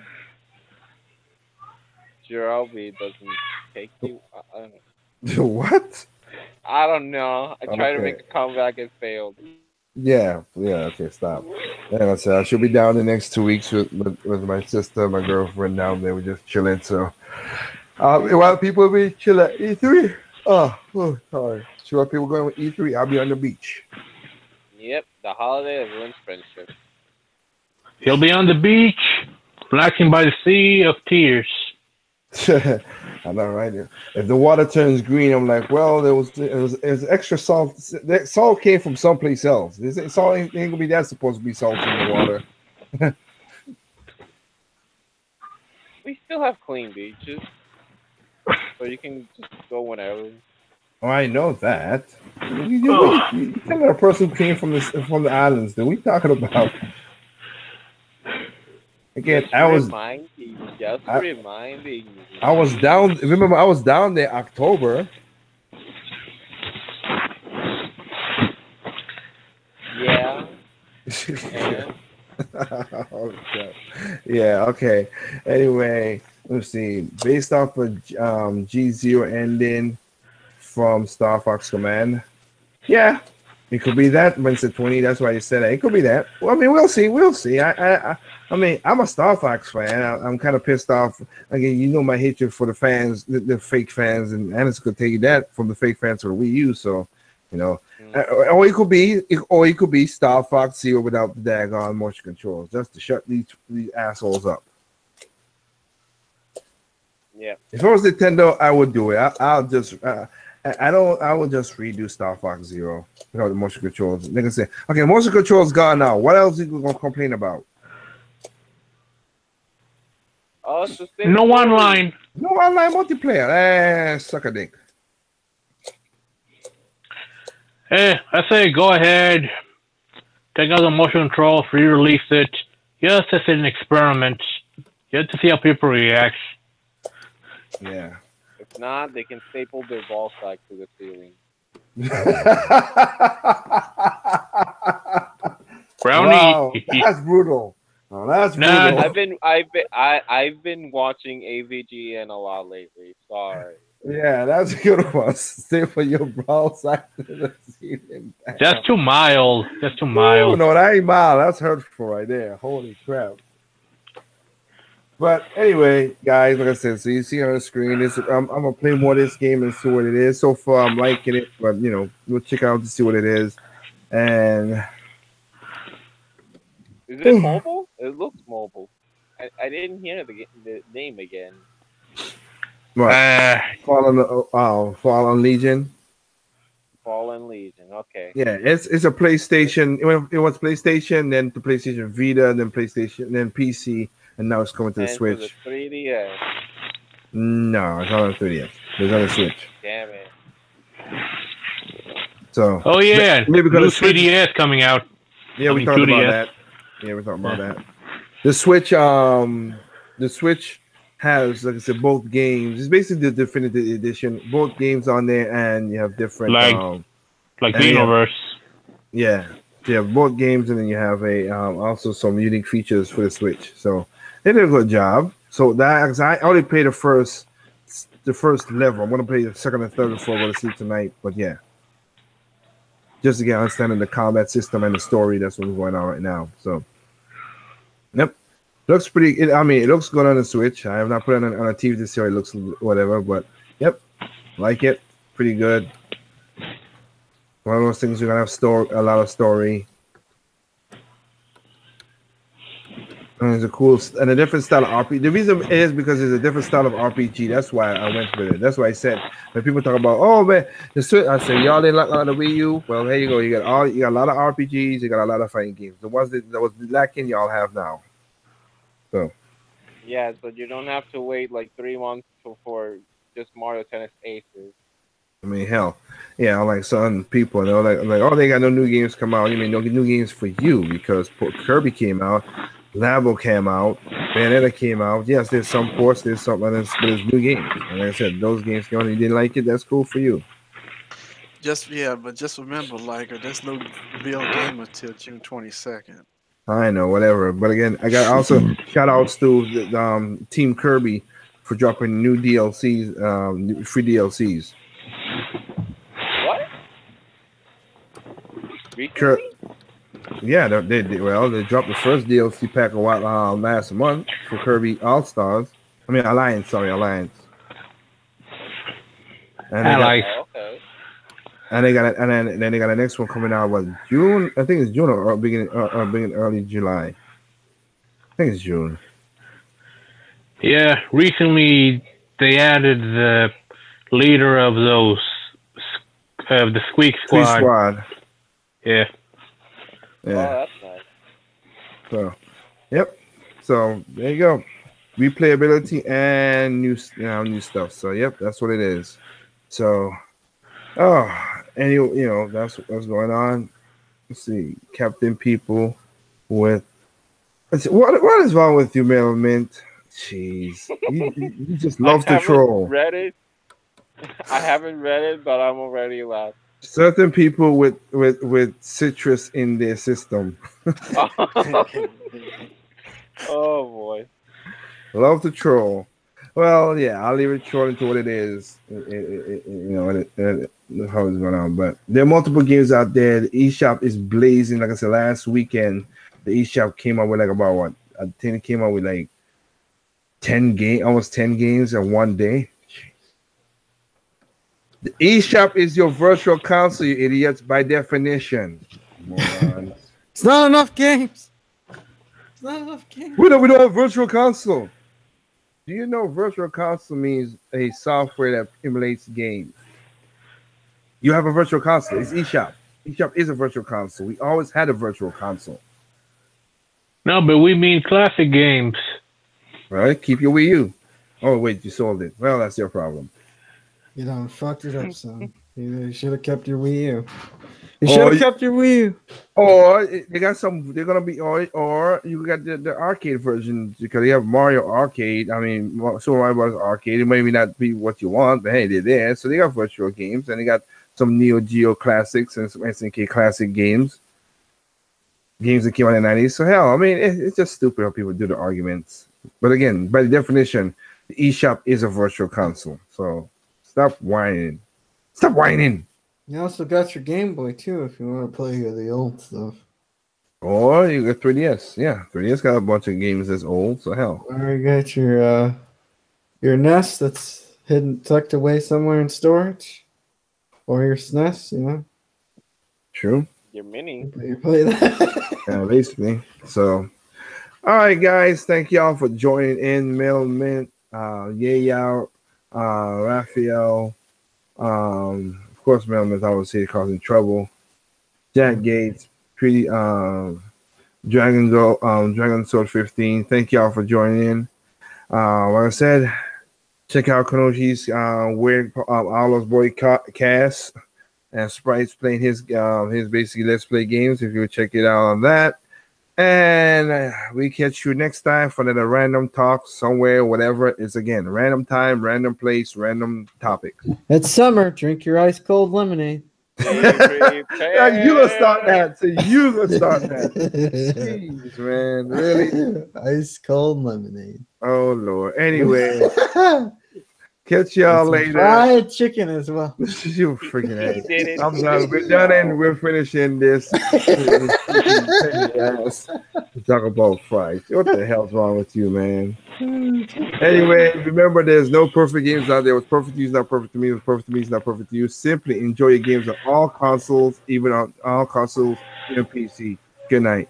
Jirabi doesn't take you. I don't know. What? I don't know. I tried to Okay. make a comeback and failed. Yeah. Okay, stop. Like I said, I should be down the next 2 weeks with my sister, my girlfriend down there. We're just chilling. So, while people will be chilling at E3. Oh, sorry. So while people going with E3, I'll be on the beach. Yep, the holiday of ruins friendship. He'll be on the beach, relaxing by the sea of tears. I know, right? If the water turns green, I'm like, well, it was extra salt. That salt came from someplace else. Salt ain't gonna be that supposed to be salt in the water. We still have clean beaches, so you can just go whenever. Oh, I know that. You talking about a person who came from the islands. That we talking about? Again, reminding you. I was down. Remember, I was down there October. Yeah. Okay. Yeah. Okay. Anyway, let's see. Based off of G0 ending from Star Fox Command. Yeah, It could be that Winston 20. That's why you said that. It could be that. Well, I mean, we'll see. We'll see. I mean, I'm a Star Fox fan. I'm kind of pissed off. Again, you know my hatred for the fans, the fake fans, and Anderson could tell you that from the fake fans for the Wii U. So, you know, or it could be Star Fox Zero without the daggone motion controls, just to shut these assholes up. Yeah. If I was Nintendo, I would do it. I'll just. I would just redo Star Fox Zero without the motion controls. They can say, okay, motion controls gone now. What else are you gonna complain about? Oh, it's the same No story. online. No online multiplayer. Suck a dick. Hey, I say go ahead. Take out the motion control, re-release it. Just as an experiment. Just to see how people react. Yeah. If not, they can staple their ball sack to the ceiling. Brownie. Wow, that's brutal. Oh, that's Nah, brutal. I've been watching AVGN a lot lately. Sorry. Yeah, that's a good one. Stay for your ball sack to the ceiling. That's too mild. That's too Ooh, mild. no, that ain't mild. That's hurtful right there. Holy crap. But anyway, guys, like I said, so you see on the screen, I'm gonna play more of this game and see what it is. So far, I'm liking it, but you know, we'll check out to see what it is. And Is it mobile? It looks mobile. I didn't hear the name again. what? Fallen Legion. Fallen Legion. Okay. Yeah, it's a PlayStation. It was PlayStation, then to PlayStation Vita, then PlayStation, then PC, and now it's coming to the And Switch. For the 3DS. No, it's not on the 3DS. It's on the Switch. Damn it. So Oh yeah, maybe new because the Switch. 3DS coming out. Yeah, we I mean, talked about 2DS. that. Yeah, we talked about that. The Switch has, like I said, both games. It's basically the definitive edition. Both games on there, and you have different. Like And Xenoverse. yeah, you have both games, and then you have a also some unique features for the Switch. So they did a good job. So that I already played the first level. I'm gonna play the second and third before I go to sleep tonight. But yeah, just to get understanding the combat system and the story. That's what's going on right now. So, yep, looks pretty. It looks good on the Switch. I have not put it on a TV to see how it looks, whatever. But yep, like it, pretty good. One of those things you're gonna have a lot of story. And it's a and a different style of RPG. The reason is because it's a different style of RPG. That's why I went with it. That's why I said when people talk about, oh man, the Switch, I say y'all didn't like the Wii U. Well, there you go. You got a lot of RPGs. You got a lot of fighting games. The ones that was lacking, y'all have now. So Yeah, so you don't have to wait like 3 months for just Mario Tennis Aces. I mean, hell, yeah. Like some people, they're like, oh, they got no new games come out. You mean no new games for you because Kirby came out. Labo came out, Bayonetta came out. Yes, there's some ports, there's something, but there's new games. And like I said, those games came out and you didn't like it, that's cool for you. But just remember, like, there's no real game until June 22nd. I know, whatever. But again, I got also shout outs to the, Team Kirby for dropping new DLCs, free DLCs. What? Recently? Yeah, they dropped the first DLC pack last month for Kirby Alliance. And Allies. Okay. And they got then they got the next one coming out. Was June? I think it's June or beginning early July. I think it's June. Yeah, recently they added the leader of the Squeak Squad. Yeah. Oh, that's nice. So, yep. So there you go. Replayability and new stuff. So yep, that's what it is. So, that's what's going on. Let's see, Captain People with. What is wrong with you, Mel Mint? Jeez, you just love to troll. Read it. I haven't read it, but I'm already laughing. Certain people with citrus in their system. Oh boy. Love to troll. Well, yeah, I'll leave it short into what it is. How it's going on. But there are multiple games out there. The eShop is blazing. Like I said, last weekend, the eShop came out with like about what? I think it came out with like 10 almost 10 games in one day. The eShop is your virtual console, you idiots, by definition. Morons. It's not enough games. It's not enough games. We don't have virtual console. Do you know virtual console means a software that emulates games? You have a virtual console. It's eShop. eShop is a virtual console. We always had a virtual console. No, but we mean classic games. Right? Keep your Wii U. Oh, wait, you sold it. Well, that's your problem. You done fucked it up, son. You should have kept your Wii U. You should have kept your Wii U. Or they got some. They're gonna be or you got the arcade version because they have Mario Arcade. I mean, Super Mario Bros. Arcade. It may not be what you want, but hey, they're there. So they got virtual games and they got some Neo Geo classics and some SNK classic games. Games that came out in the 90s. So hell, I mean, it's just stupid how people do the arguments. But again, by definition, the eShop is a virtual console. So stop whining. Stop whining. You also got your Game Boy too, if you want to play the old stuff. Or you got 3DS. Yeah, 3DS got a bunch of games that's old. So hell. Or you got your NES that's hidden, tucked away somewhere in storage, or your SNES. You know. True. Your mini. You play that. Yeah, basically. So, all right, guys. Thank y'all for joining in. Mailman, Yao, Raphael. Of course, Mailman's always here causing trouble. Jack Gates, Pretty, Dragon Sword 15. Thank y'all for joining in. Like I said, check out Konoshi's Weird All Those Boy cast. And Sprite's playing his basically Let's Play games. If you would check it out on that. And we catch you next time for another random talk somewhere, whatever. It's again, random time, random place, random topic. It's summer. Drink your ice cold lemonade. Yeah, you gonna start that. So you gonna start that. Jeez, man. Really? Ice cold lemonade. Oh Lord. Anyway. Catch y'all later. Fried chicken as well. You freaking ass. did it. I'm done. We're done and we're finishing this. Talk about fries. What the hell's wrong with you, man? Anyway, remember there's no perfect games out there. What's perfect to you is not perfect to me. What's perfect to me is not perfect to you. Simply enjoy your games on all consoles, even on all consoles, even PC. Good night.